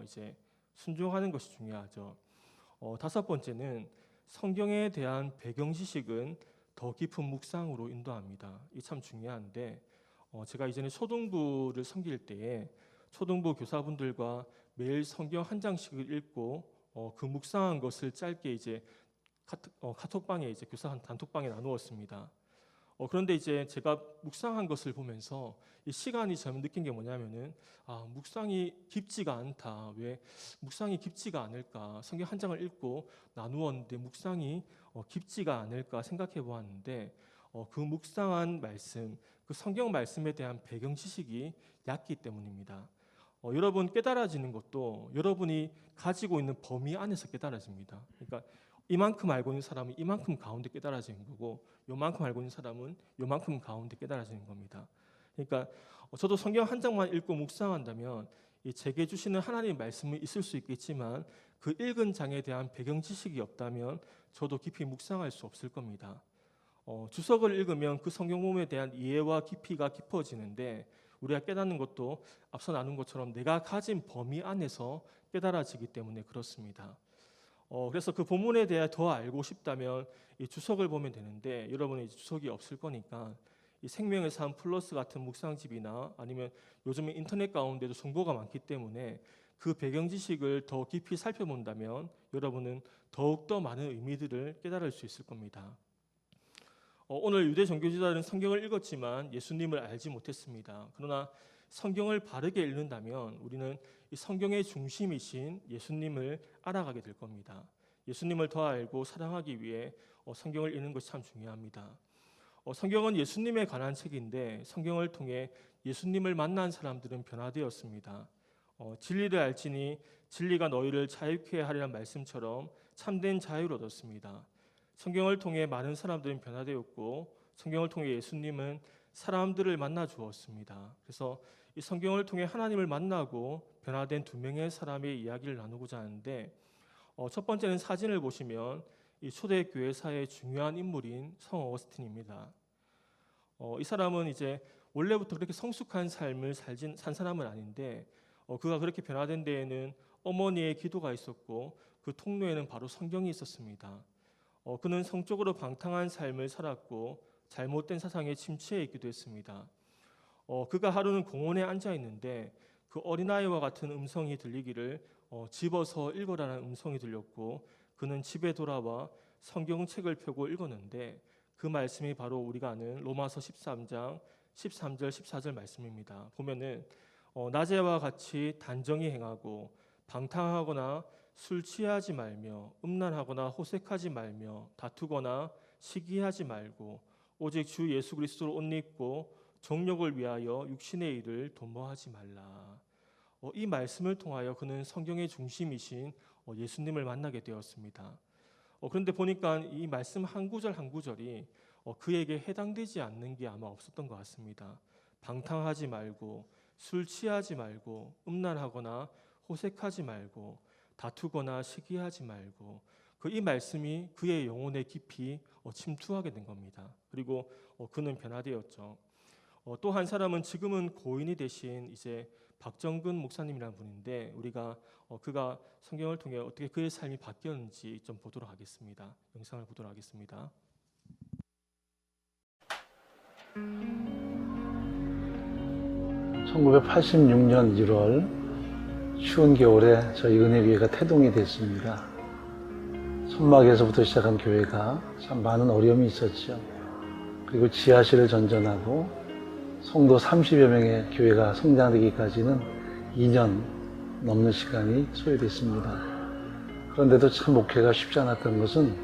이제 순종하는 것이 중요하죠. 다섯 번째는 성경에 대한 배경 지식은 더 깊은 묵상으로 인도합니다. 이 참 중요한데 제가 이전에 초등부를 섬길 때에 초등부 교사분들과 매일 성경 한 장씩을 읽고 그 묵상한 것을 짧게 이제 카톡방에 이제 교사 단톡방에 나누었습니다. 그런데 이제 제가 묵상한 것을 보면서 이 시간이 저는 느낀 게 뭐냐면은 묵상이 깊지가 않다. 왜 묵상이 깊지가 않을까? 성경 한 장을 읽고 나누었는데 묵상이 깊지가 않을까 생각해 보았는데 그 묵상한 말씀, 그 성경 말씀에 대한 배경 지식이 얕기 때문입니다. 여러분 깨달아지는 것도 여러분이 가지고 있는 범위 안에서 깨달아집니다. 그러니까 이만큼 알고 있는 사람은 이만큼 가운데 깨달아지는 거고 요만큼 알고 있는 사람은 요만큼 가운데 깨달아지는 겁니다. 그러니까 저도 성경 한 장만 읽고 묵상한다면 이 제게 주시는 하나님의 말씀이 있을 수 있겠지만 그 읽은 장에 대한 배경 지식이 없다면 저도 깊이 묵상할 수 없을 겁니다. 주석을 읽으면 그 성경 부분에 대한 이해와 깊이가 깊어지는데 우리가 깨닫는 것도 앞서 나눈 것처럼 내가 가진 범위 안에서 깨달아지기 때문에 그렇습니다. 그래서 그 본문에 대해 더 알고 싶다면 이 주석을 보면 되는데 여러분은 이제 주석이 없을 거니까 이 생명의 삶 플러스 같은 묵상집이나 아니면 요즘에 인터넷 가운데도 정보가 많기 때문에 그 배경 지식을 더 깊이 살펴본다면 여러분은 더욱더 많은 의미들을 깨달을 수 있을 겁니다. 오늘 유대 종교 지도자는 성경을 읽었지만 예수님을 알지 못했습니다. 그러나 성경을 바르게 읽는다면 우리는 이 성경의 중심이신 예수님을 알아가게 될 겁니다. 예수님을 더 알고 사랑하기 위해 성경을 읽는 것이 참 중요합니다. 성경은 예수님에 관한 책인데 성경을 통해 예수님을 만난 사람들은 변화되었습니다. 진리를 알지니 진리가 너희를 자유케 하리라는 말씀처럼 참된 자유를 얻었습니다. 성경을 통해 많은 사람들은 변화되었고 성경을 통해 예수님은 사람들을 만나 주었습니다. 그래서 이 성경을 통해 하나님을 만나고 변화된 두 명의 사람의 이야기를 나누고자 하는데 첫 번째는 사진을 보시면 이 초대 교회사의 중요한 인물인 성 어거스틴입니다. 이 사람은 이제 원래부터 그렇게 성숙한 삶을 산 사람은 아닌데 그가 그렇게 변화된 데에는 어머니의 기도가 있었고 그 통로에는 바로 성경이 있었습니다. 그는 성적으로 방탕한 삶을 살았고 잘못된 사상에 침체해 있기도 했습니다. 그가 하루는 공원에 앉아 있는데 그 어린아이와 같은 음성이 들리기를 집어서 읽어라는 음성이 들렸고 그는 집에 돌아와 성경책을 펴고 읽었는데 그 말씀이 바로 우리가 아는 로마서 13장 13절 14절 말씀입니다. 보면은 낮에와 같이 단정히 행하고 방탕하거나 술 취하지 말며 음란하거나 호색하지 말며 다투거나 시기하지 말고 오직 주 예수 그리스도를 옷 입고 정욕을 위하여 육신의 일을 도모하지 말라. 이 말씀을 통하여 그는 성경의 중심이신 예수님을 만나게 되었습니다. 그런데 보니까 이 말씀 한 구절 한 구절이 그에게 해당되지 않는 게 아마 없었던 것 같습니다. 방탕하지 말고 술 취하지 말고 음란하거나 호색하지 말고 다투거나 시기하지 말고 이 말씀이 그의 영혼에 깊이 침투하게 된 겁니다. 그리고 그는 변화되었죠. 또 한 사람은 지금은 고인이 되신 이제 박정근 목사님이라는 분인데 우리가 그가 성경을 통해 어떻게 그의 삶이 바뀌었는지 좀 보도록 하겠습니다. 영상을 보도록 하겠습니다. 1986년 1월 추운 겨울에 저희 은혜교회가 태동이 됐습니다. 손막에서부터 시작한 교회가 참 많은 어려움이 있었죠. 그리고 지하실을 전전하고 성도 30여 명의 교회가 성장되기까지는 2년 넘는 시간이 소요됐습니다. 그런데도 참 목회가 쉽지 않았던 것은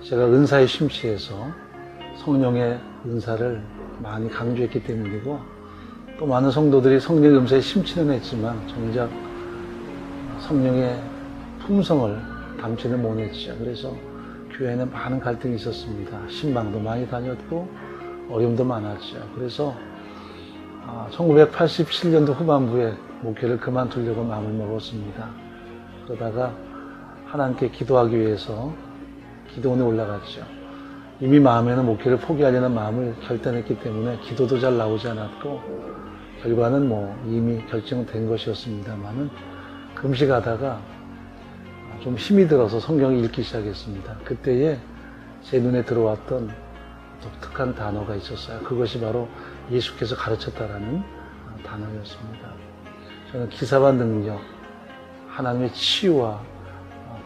제가 은사에 심취해서 성령의 은사를 많이 강조했기 때문이고 또 많은 성도들이 성령의 은사에 심취는 했지만 정작 성령의 품성을 담지는 못했죠. 그래서 교회에는 많은 갈등이 있었습니다. 신방도 많이 다녔고 어려움도 많았죠. 그래서 1987년도 후반부에 목회를 그만두려고 마음을 먹었습니다. 그러다가 하나님께 기도하기 위해서 기도원에 올라갔죠. 이미 마음에는 목회를 포기하려는 마음을 결단했기 때문에 기도도 잘 나오지 않았고 결과는 이미 결정된 것이었습니다만은 금식하다가 좀 힘이 들어서 성경을 읽기 시작했습니다. 그때에 제 눈에 들어왔던 독특한 단어가 있었어요. 그것이 바로 예수께서 가르쳤다라는 단어였습니다. 저는 기사와 능력, 하나님의 치유와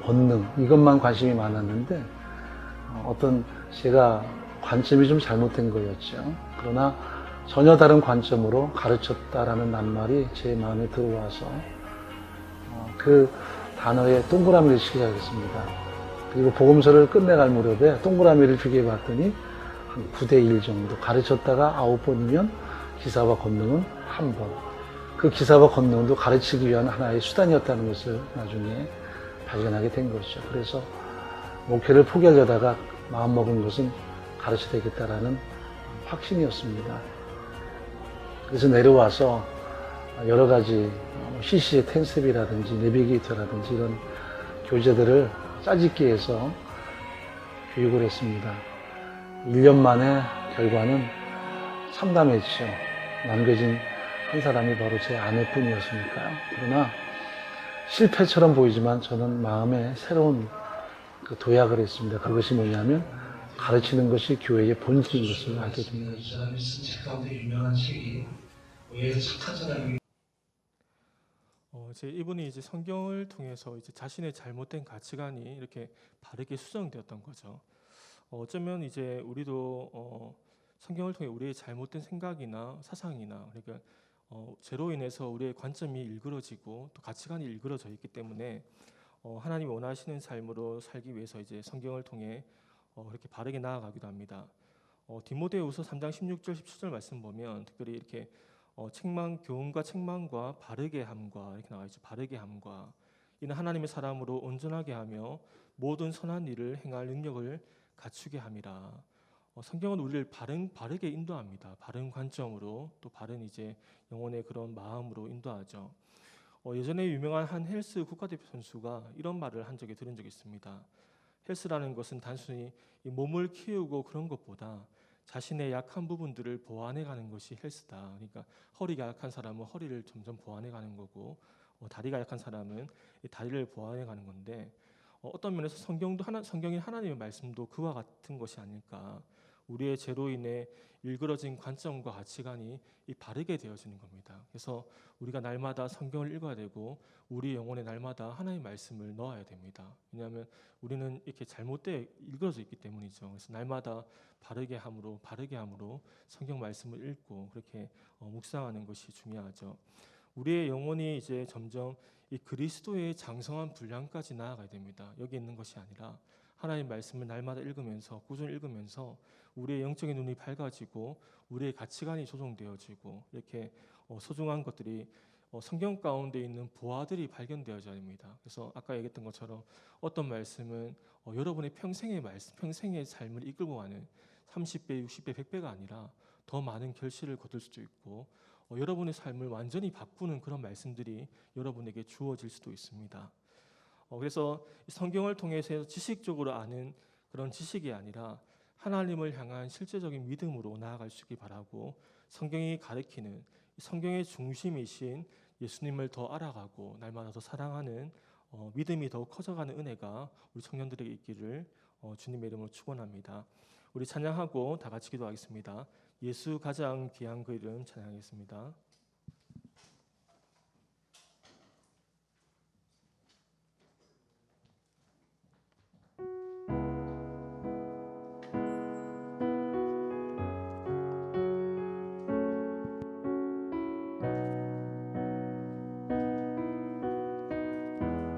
권능 이것만 관심이 많았는데 어떤 제가 관점이 좀 잘못된 거였죠. 그러나 전혀 다른 관점으로 가르쳤다라는 낱말이 제 마음에 들어와서 그 단어에 동그라미를 치기 시작했습니다. 그리고 복음서를 끝내갈 무렵에 동그라미를 비교해봤더니 한 9대1 정도 가르쳤다가 9번이면 기사와 권능은 1번. 그 기사와 권능도 가르치기 위한 하나의 수단이었다는 것을 나중에 발견하게 된 것이죠. 그래서 목회를 포기하려다가 마음먹은 것은 가르쳐야 되겠다라는 확신이었습니다. 그래서 내려와서 여러 가지 CC의 텐셉이라든지 내비게이터라든지 이런 교재들을 짜집기 해서 교육을 했습니다. 1년 만에 결과는 참담했죠. 남겨진 한 사람이 바로 제 아내뿐이었으니까요. 그러나 실패처럼 보이지만 저는 마음에 새로운 그 도약을 했습니다. 그것이 뭐냐면 가르치는 것이 교회의 본질인 것을 알게 됩니다. 이 사람이 쓴 책 가운데 유명한 책이 교회에서 착한 사람이 이분이 이제 성경을 통해서 이제 자신의 잘못된 가치관이 이렇게 바르게 수정되었던 거죠. 어쩌면 이제 우리도 성경을 통해 우리의 잘못된 생각이나 사상이나 그러니까 죄로 인해서 우리의 관점이 일그러지고 또 가치관이 일그러져 있기 때문에 하나님이 원하시는 삶으로 살기 위해서 이제 성경을 통해 이렇게 바르게 나아가기도 합니다. 디모데후서 3장 16절 17절 말씀 보면 특별히 이렇게 교훈과 책망과 바르게 함과 이렇게 나와 있죠. 바르게 함과 이는 하나님의 사람으로 온전하게 하며 모든 선한 일을 행할 능력을 갖추게 함이라. 성경은 우리를 바르게 인도합니다. 바른 관점으로 또 바른 이제 영혼의 그런 마음으로 인도하죠. 예전에 유명한 한 헬스 국가대표 선수가 이런 말을 한 적이 들은 적이 있습니다. 헬스라는 것은 단순히 이 몸을 키우고 그런 것보다 자신의 약한 부분들을 보완해 가는 것이 헬스다. 그러니까 허리가 약한 사람은 허리를 점점 보완해 가는 거고 다리가 약한 사람은 이 다리를 보완해 가는 건데 어떤 면에서 성경인 하나님의 말씀도 그와 같은 것이 아닐까. 우리의 죄로 인해 일그러진 관점과 가치관이 바르게 되어지는 겁니다. 그래서 우리가 날마다 성경을 읽어야 되고 우리 영혼에 날마다 하나님의 말씀을 넣어야 됩니다. 왜냐하면 우리는 이렇게 잘못되어 일그러져 있기 때문이죠. 그래서 날마다 바르게 함으로 성경 말씀을 읽고 그렇게 묵상하는 것이 중요하죠. 우리의 영혼이 이제 점점 이 그리스도의 장성한 분량까지 나아가야 됩니다. 여기 있는 것이 아니라 하나님의 말씀을 날마다 읽으면서 꾸준히 읽으면서 우리의 영적인 눈이 밝아지고 우리의 가치관이 조정되어지고 이렇게 소중한 것들이 성경 가운데 있는 보화들이 발견되어져야 됩니다. 그래서 아까 얘기했던 것처럼 어떤 말씀은 여러분의 평생의 말씀, 평생의 삶을 이끌고 가는 30배, 60배, 100배가 아니라 더 많은 결실을 거둘 수도 있고 여러분의 삶을 완전히 바꾸는 그런 말씀들이 여러분에게 주어질 수도 있습니다. 그래서 성경을 통해서 지식적으로 아는 그런 지식이 아니라 하나님을 향한 실제적인 믿음으로 나아갈 수 있기 바라고, 성경이 가르치는 성경의 중심이신 예수님을 더 알아가고 날마다 더 사랑하는 믿음이 더 커져가는 은혜가 우리 청년들에게 있기를 주님의 이름으로 축원합니다. 우리 찬양하고 다 같이 기도하겠습니다. 예수 가장 귀한 그 이름 찬양하겠습니다.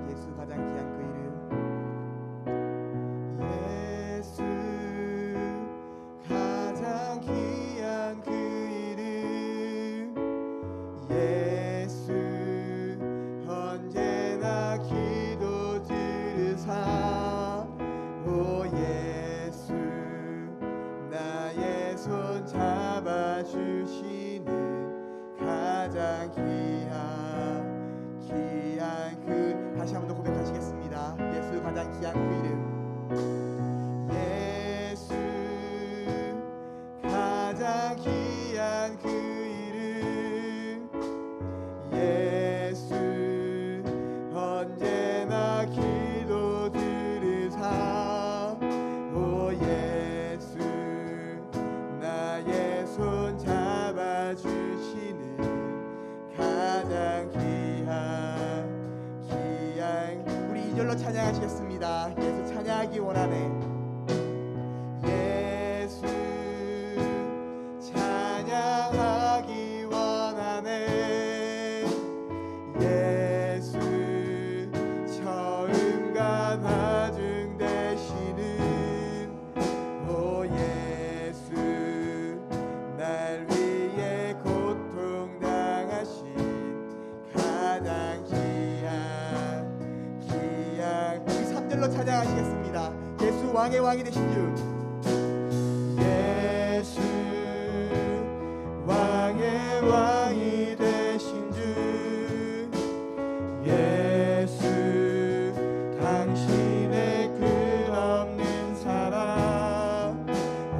예수 가장 귀한 그 이름, 예수 가장 귀한 그 이름, 예수 언제나 기도 들으사, 오 예수 나의 손 잡아주시는 가장 귀한 그, 다시 한번 더 고백하시겠습니다. 예수 가장 귀한 그 이름, 예수 가장 귀한 그 이름, 예수 언제나 기도 들으사, 오 예수 나의 손 잡아주시는 가장 귀한, 우리 2절로 찬양하시겠습니다. 예수 찬양하기 원하네. 예수 찬양하기 원하네. 예수 처음과 나중 되시는, 오 예수 날 위해 고통당하신 가장 우리 3절로 찬양하시겠습니다. 예수 왕의 왕이 되신 주, 예수 왕의 왕이 되신 주, 예수 당신의 끝없는 사랑,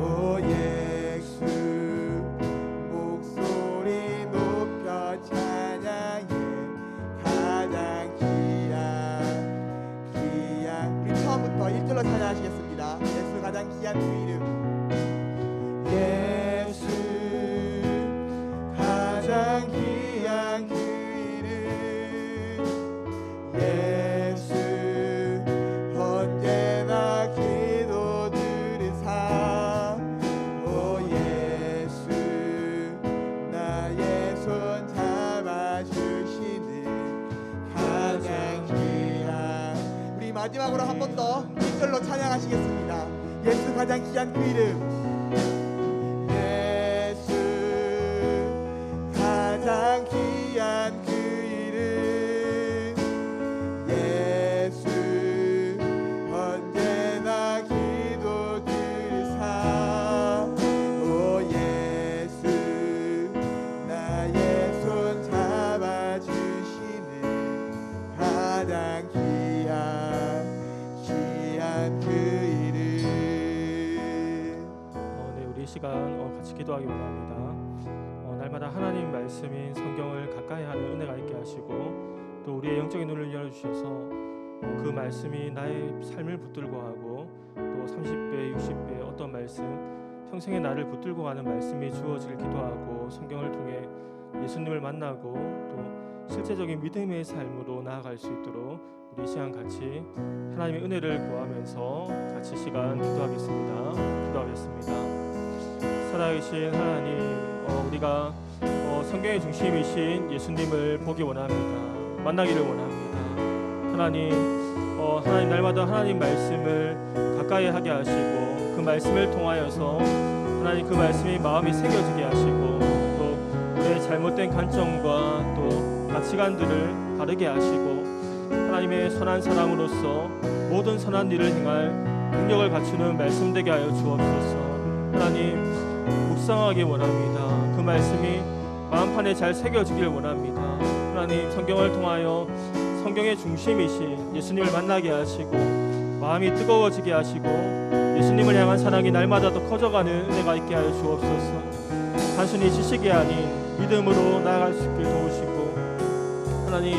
오 예수 목소리 높여 찬양해 가장 우리 처음부터 1절로 찬양하시겠습니다. 예수 가장 귀한 그 이름, 예수 가장 귀한 그 이름, 예수 언제나 기도 들으사, 오 예수 나의 손 잡아주시는 가장 귀한, 우리 마지막으로 한 번 더 1절로 찬양하시겠습니다. 예수 가장 귀한 그 이름, 예수 가장 귀한 그 이름, 예수 언제나 기도 들으사, 오 예수 나의 손 잡아주시는 가장 귀한 그 이름. 네, 우리 이 시간 같이 기도하기 원합니다. 날마다 하나님 말씀인 성경을 가까이 하는 은혜가 있게 하시고, 또 우리의 영적인 눈을 열어주셔서 그 말씀이 나의 삶을 붙들고 하고, 또 30배, 60배 어떤 말씀, 평생의 나를 붙들고 가는 말씀이 주어질 기도하고, 성경을 통해 예수님을 만나고 또 실제적인 믿음의 삶으로 나아갈 수 있도록 우리 이 시간 같이 하나님의 은혜를 구하면서 같이 시간 기도하겠습니다. 살아계신 하나님, 우리가 성경의 중심이신 예수님을 보기 원합니다. 만나기를 원합니다. 하나님 날마다 하나님 말씀을 가까이 하게 하시고 그 말씀을 통하여서 하나님 그 말씀이 마음이 새겨지게 하시고 또 우리의 잘못된 관점과 또 가치관들을 바르게 하시고 하나님의 선한 사람으로서 모든 선한 일을 행할 능력을 갖추는 말씀 되게 하여 주옵소서. 하나님 묵상하기 원합니다. 그 말씀이 마음판에 잘 새겨지길 원합니다. 하나님 성경을 통하여 성경의 중심이신 예수님을 만나게 하시고 마음이 뜨거워지게 하시고 예수님을 향한 사랑이 날마다 더 커져가는 은혜가 있게 하여 주옵소서. 단순히 지식이 아닌 믿음으로 나아갈 수 있길 도우시고 하나님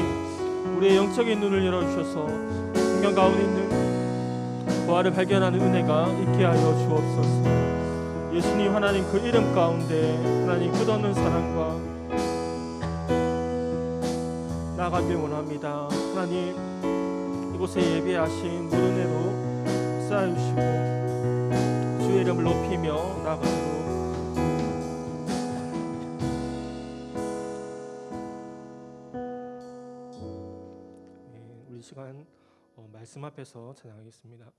우리의 영적인 눈을 열어주셔서 성경 가운데 있는 보화를 발견하는 은혜가 있게 하여 주옵소서. 예수님 하나님 그 이름 가운데 하나님 끝없는 사랑과 나아가길 원합니다. 하나님 이곳에 예배하신 모든 애로 쌓여주시고 주의 이름을 높이며 나아가도록 우리 시간 말씀 앞에서 찬양하겠습니다.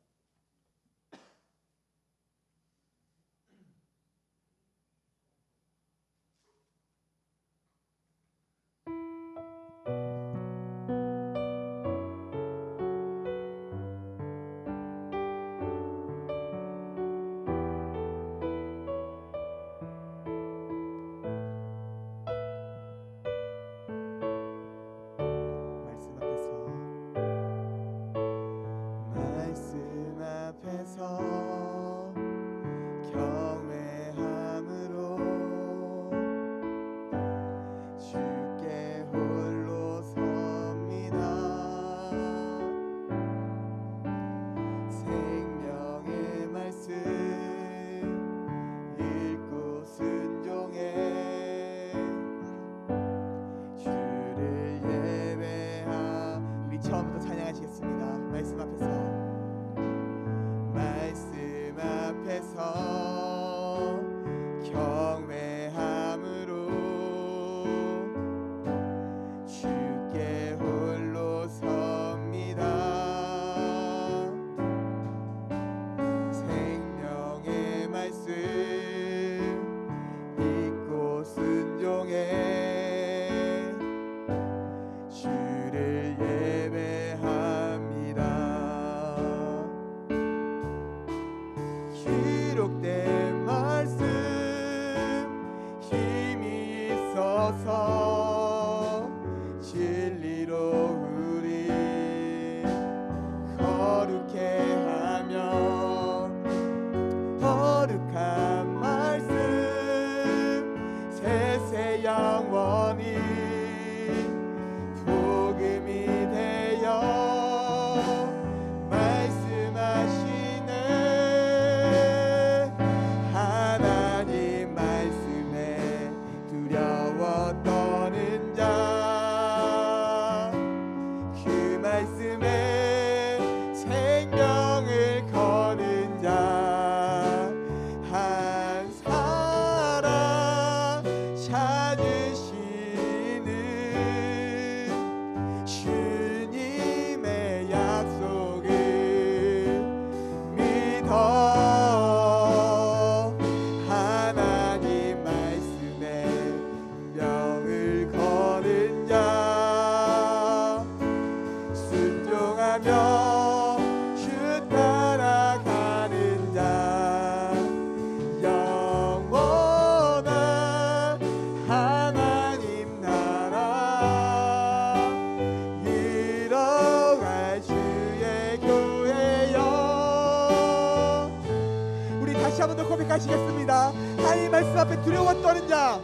고백하시겠습니다. 하나님 말씀 앞에 두려워 떠는 자,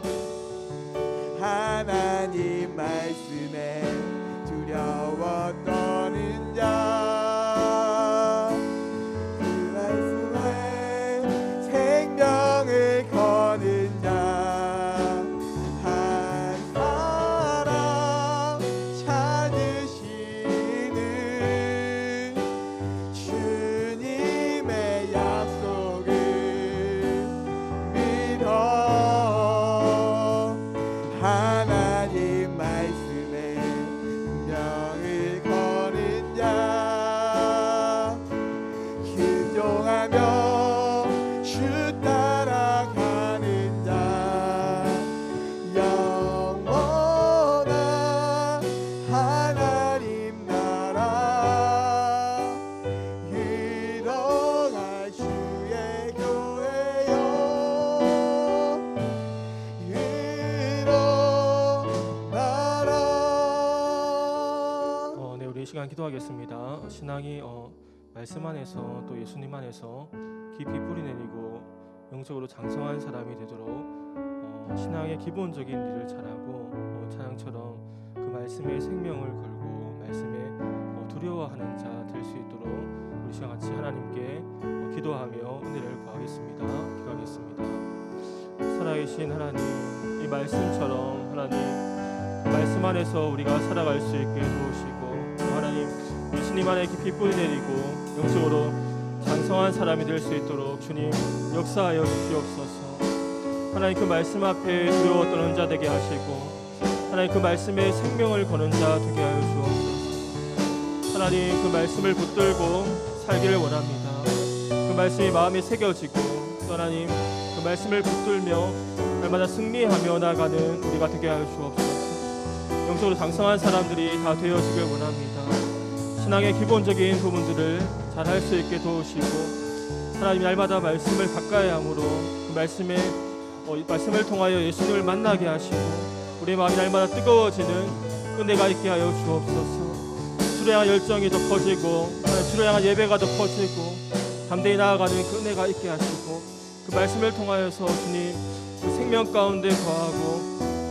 하나님 말씀에 두려워 떠는 자, 그 말씀에 생명을 거는 자, 한 사람 찾으시는 주님의 약속을 믿어 찬양하며 주 따라가는 자 영원한 하나님 나라 일어날 주의 교회여 일어나라. 네, 우리 이 시간 기도하겠습니다. 신앙이 말씀 안에서 또 예수님 안에서 깊이 뿌리 내리고 영적으로 장성한 사람이 되도록 신앙의 기본적인 일을 잘하고 찬양처럼 그 말씀에 생명을 걸고 말씀에 두려워하는 자 될 수 있도록 우리 시간 같이 하나님께 기도하며 은혜를 구하겠습니다. 기도하겠습니다. 살아계신 하나님, 이 말씀처럼 하나님 그 말씀 안에서 우리가 살아갈 수 있게 도우시고 하나님 예수님 안에 깊이 뿌리 내리고 영적으로 장성한 사람이 될 수 있도록 주님 역사하여 주시옵소서. 하나님 그 말씀 앞에 두려워 떠는 자 되게 하시고 하나님 그 말씀에 생명을 거는 자 되게 하여 주옵소서. 하나님 그 말씀을 붙들고 살기를 원합니다. 그 말씀이 마음에 새겨지고 또 하나님 그 말씀을 붙들며 날마다 승리하며 나가는 우리가 되게 하여 주옵소서. 영적으로 장성한 사람들이 다 되어지길 원합니다. 신앙의 기본적인 부분들을 잘 할 수 있게 도우시고 하나님 날마다 말씀을 가까이 함으로 그 말씀을 통하여 예수님을 만나게 하시고 우리의 마음이 날마다 뜨거워지는 은혜가 있게 하여 주옵소서. 주를 향한 열정이 더 커지고 주를 향한 예배가 더 커지고 담대히 나아가는 그 은혜가 있게 하시고 그 말씀을 통하여서 주님 그 생명 가운데 거하고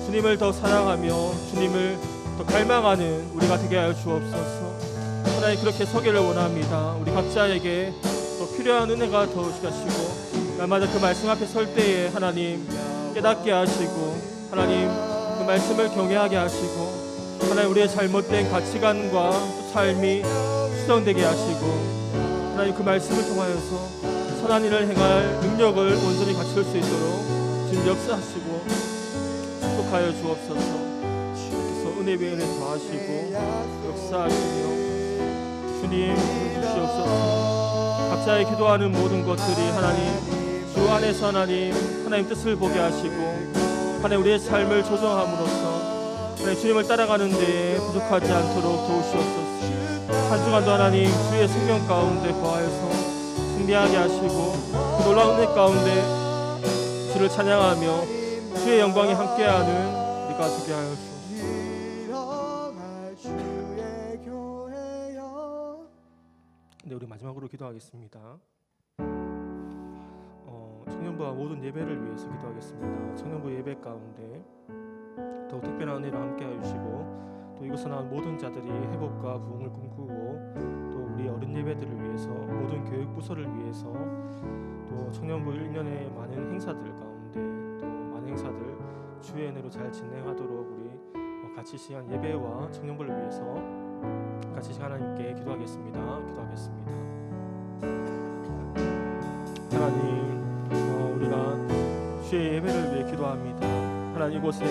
주님을 더 사랑하며 주님을 더 갈망하는 우리가 되게 하여 주옵소서. 하나님 그렇게 서기를 원합니다. 우리 각자에게 또 필요한 은혜가 더 주시고 날마다 그 말씀 앞에 설 때에 하나님 깨닫게 하시고 하나님 그 말씀을 경외하게 하시고 하나님 우리의 잘못된 가치관과 또 삶이 수정되게 하시고 하나님 그 말씀을 통하여서 선한 일을 행할 능력을 온전히 갖출 수 있도록 주님 역사하시고 축복하여 주옵소서. 그래서 은혜 위에 은혜 더하시고 역사하시며 주님 주시옵소서. 각자의 기도하는 모든 것들이 하나님 주 안에서 하나님 뜻을 보게 하시고 하나님 우리의 삶을 조정함으로써 하나님 주님을 따라가는 데에 부족하지 않도록 도우시옵소서. 한 주간도 하나님 주의 생명 가운데 거하여서 승리하게 하시고 그 놀라운 은혜 가운데 주를 찬양하며 주의 영광이 함께하는 우리가 되게 하여 주옵소서. 네, 우리 마지막으로 기도하겠습니다. 청년부와 모든 예배를 위해서 기도하겠습니다. 청년부 예배 가운데 더욱 특별한 은혜를 함께하여 주시고 또 이곳에 나온 모든 자들이 회복과 부흥을 꿈꾸고 또 우리 어린 예배들을 위해서 모든 교육 부서를 위해서 또 청년부 1년의 많은 행사들 가운데 또 많은 행사들 주의 은혜로 잘 진행하도록 우리 같이 시간 예배와 청년부를 위해서 같이 하나님께 기도하겠습니다. 기도하겠습니다. 하나님, 우리가 주의 예배를 위해 기도합니다. 하나님 이곳에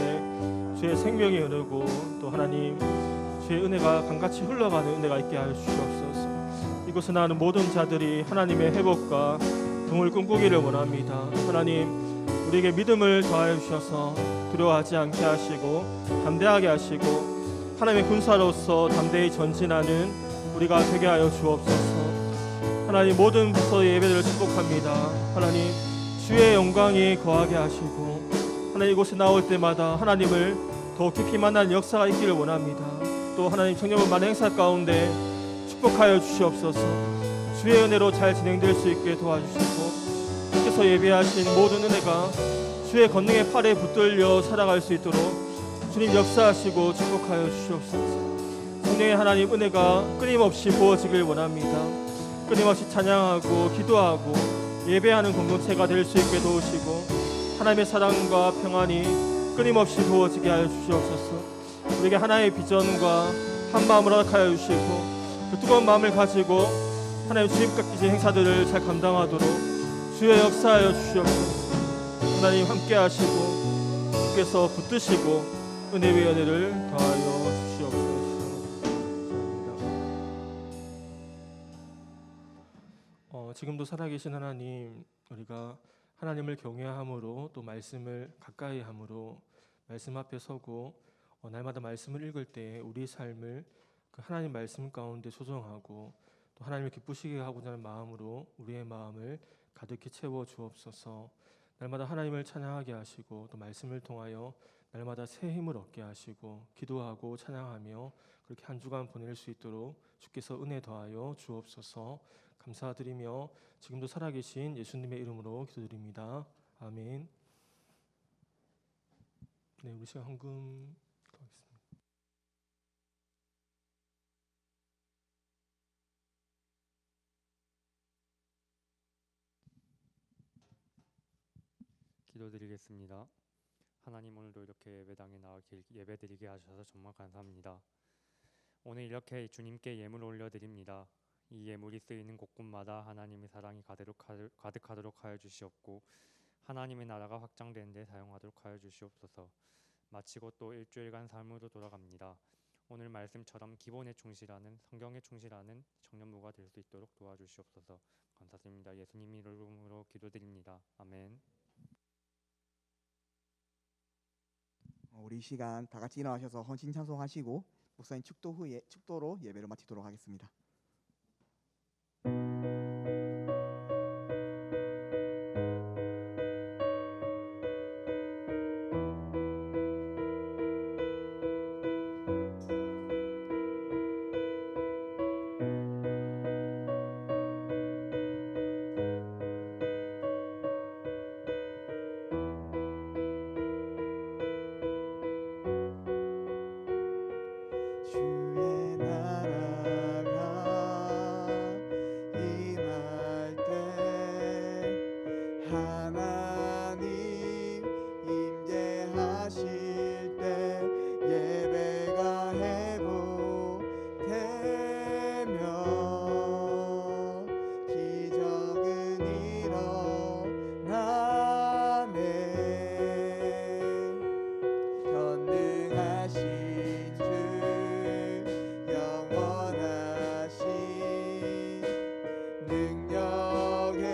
주의 생명이 흐르고 또 하나님 주의 은혜가 강같이 흘러가는 은혜가 있게 하여 주시옵소서. 이곳에 나오는 모든 자들이 하나님의 회복과 부흥을 꿈꾸기를 원합니다. 하나님 우리에게 믿음을 더하여 주셔서 두려워하지 않게 하시고 담대하게 하시고 하나님의 군사로서 담대히 전진하는 우리가 되게 하여 주옵소서. 하나님 모든 부서의 예배들을 축복합니다. 하나님 주의 영광이 거하게 하시고 하나님 이곳에 나올 때마다 하나님을 더 깊이 만나는 역사가 있기를 원합니다. 또 하나님 청년부 많은 행사 가운데 축복하여 주시옵소서. 주의 은혜로 잘 진행될 수 있게 도와주시고 주께서 예배하신 모든 은혜가 주의 권능의 팔에 붙들려 살아갈 수 있도록 주님 역사하시고 축복하여 주시옵소서. 성령의 하나님 은혜가 끊임없이 부어지길 원합니다. 끊임없이 찬양하고 기도하고 예배하는 공동체가 될 수 있게 도우시고 하나님의 사랑과 평안이 끊임없이 부어지게 하여 주시옵소서. 우리에게 하나의 비전과 한 마음을 허락하여 주시고 그 뜨거운 마음을 가지고 하나님 주님께서 행사들을 잘 감당하도록 주의 역사하여 주시옵소서. 하나님 함께 하시고 주께서 붙드시고 은혜 위에 은혜를 더하여 주시옵소서. 지금도 살아계신 하나님, 우리가 하나님을 경외함으로 또 말씀을 가까이 함으로 말씀 앞에 서고 날마다 말씀을 읽을 때 우리 삶을 그 하나님 말씀 가운데 조정하고 또 하나님을 기쁘시게 하고자 하는 마음으로 우리의 마음을 가득히 채워 주옵소서. 날마다 하나님을 찬양하게 하시고 또 말씀을 통하여 날마다 새 힘을 얻게 하시고 기도하고 찬양하며 그렇게 한 주간 보낼 수 있도록 주께서 은혜 더하여 주옵소서. 감사드리며 지금도 살아계신 예수님의 이름으로 기도드립니다. 아멘. 네, 우리 시간 헌금 하겠습니다. 기도드리겠습니다. 하나님, 오늘도 이렇게 예배당에 나와 예배드리게 하셔서 정말 감사합니다. 오늘 이렇게 주님께 예물 올려드립니다. 이 예물이 쓰이는 곳곳마다 하나님의 사랑이 가득하도록 하여 주시옵고 하나님의 나라가 확장되는 데 사용하도록 하여 주시옵소서. 마치고 또 일주일간 삶으로 돌아갑니다. 오늘 말씀처럼 기본에 충실하는, 성경에 충실하는 청년부가 될 수 있도록 도와주시옵소서. 감사드립니다. 예수님 이름으로 기도드립니다. 아멘. 우리 이 시간 다 같이 일어나셔서 헌신 찬송하시고 목사님 축도로 예배를 마치도록 하겠습니다. 주의 나라가 임할 때 하나님 임재하실 때 예배가 회복되며 기적은 일어나네. 전능하신 주 영원하신 능력에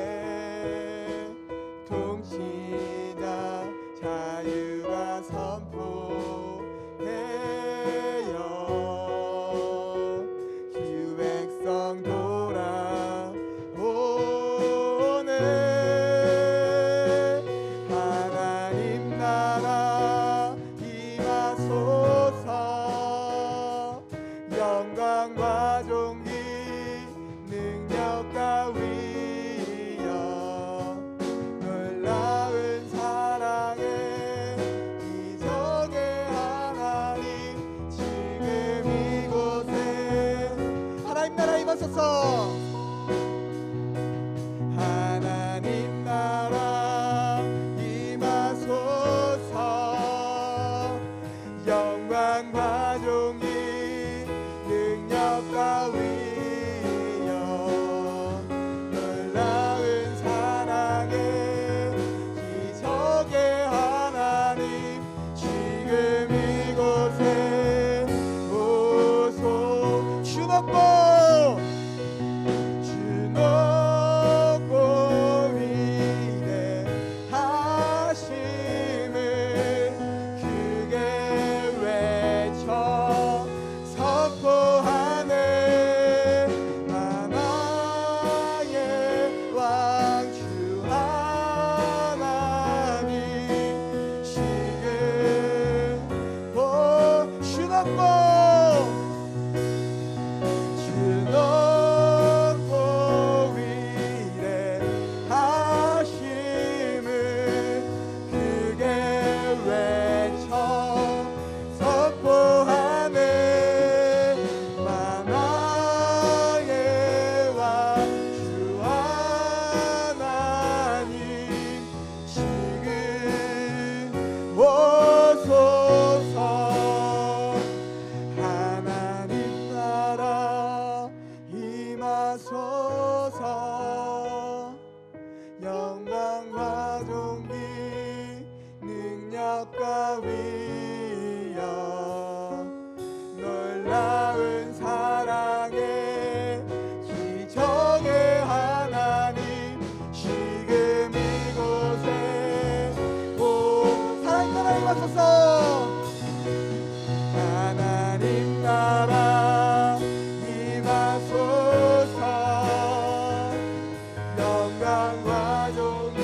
영광과 존귀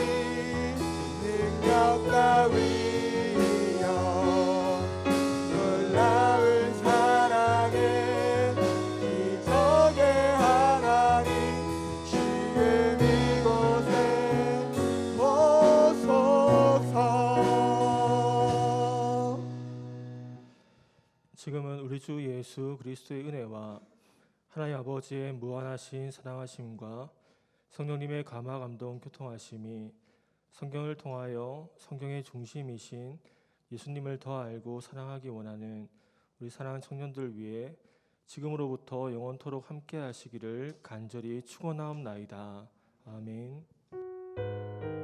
능력과 위엄 놀라운 사랑의 기적의 하나님 지금 이곳에 오소서. 지금은 우리 주 예수 그리스도의 은혜와 하나님 아버지의 무한하신 사랑하심과 성령님의 감화 감동 교통하심이 성경을 통하여 성경의 중심이신 예수님을 더 알고 사랑하기 원하는 우리 사랑하는 청년들 위해 지금으로부터 영원토록 함께 하시기를 간절히 축원하옵나이다. 아멘.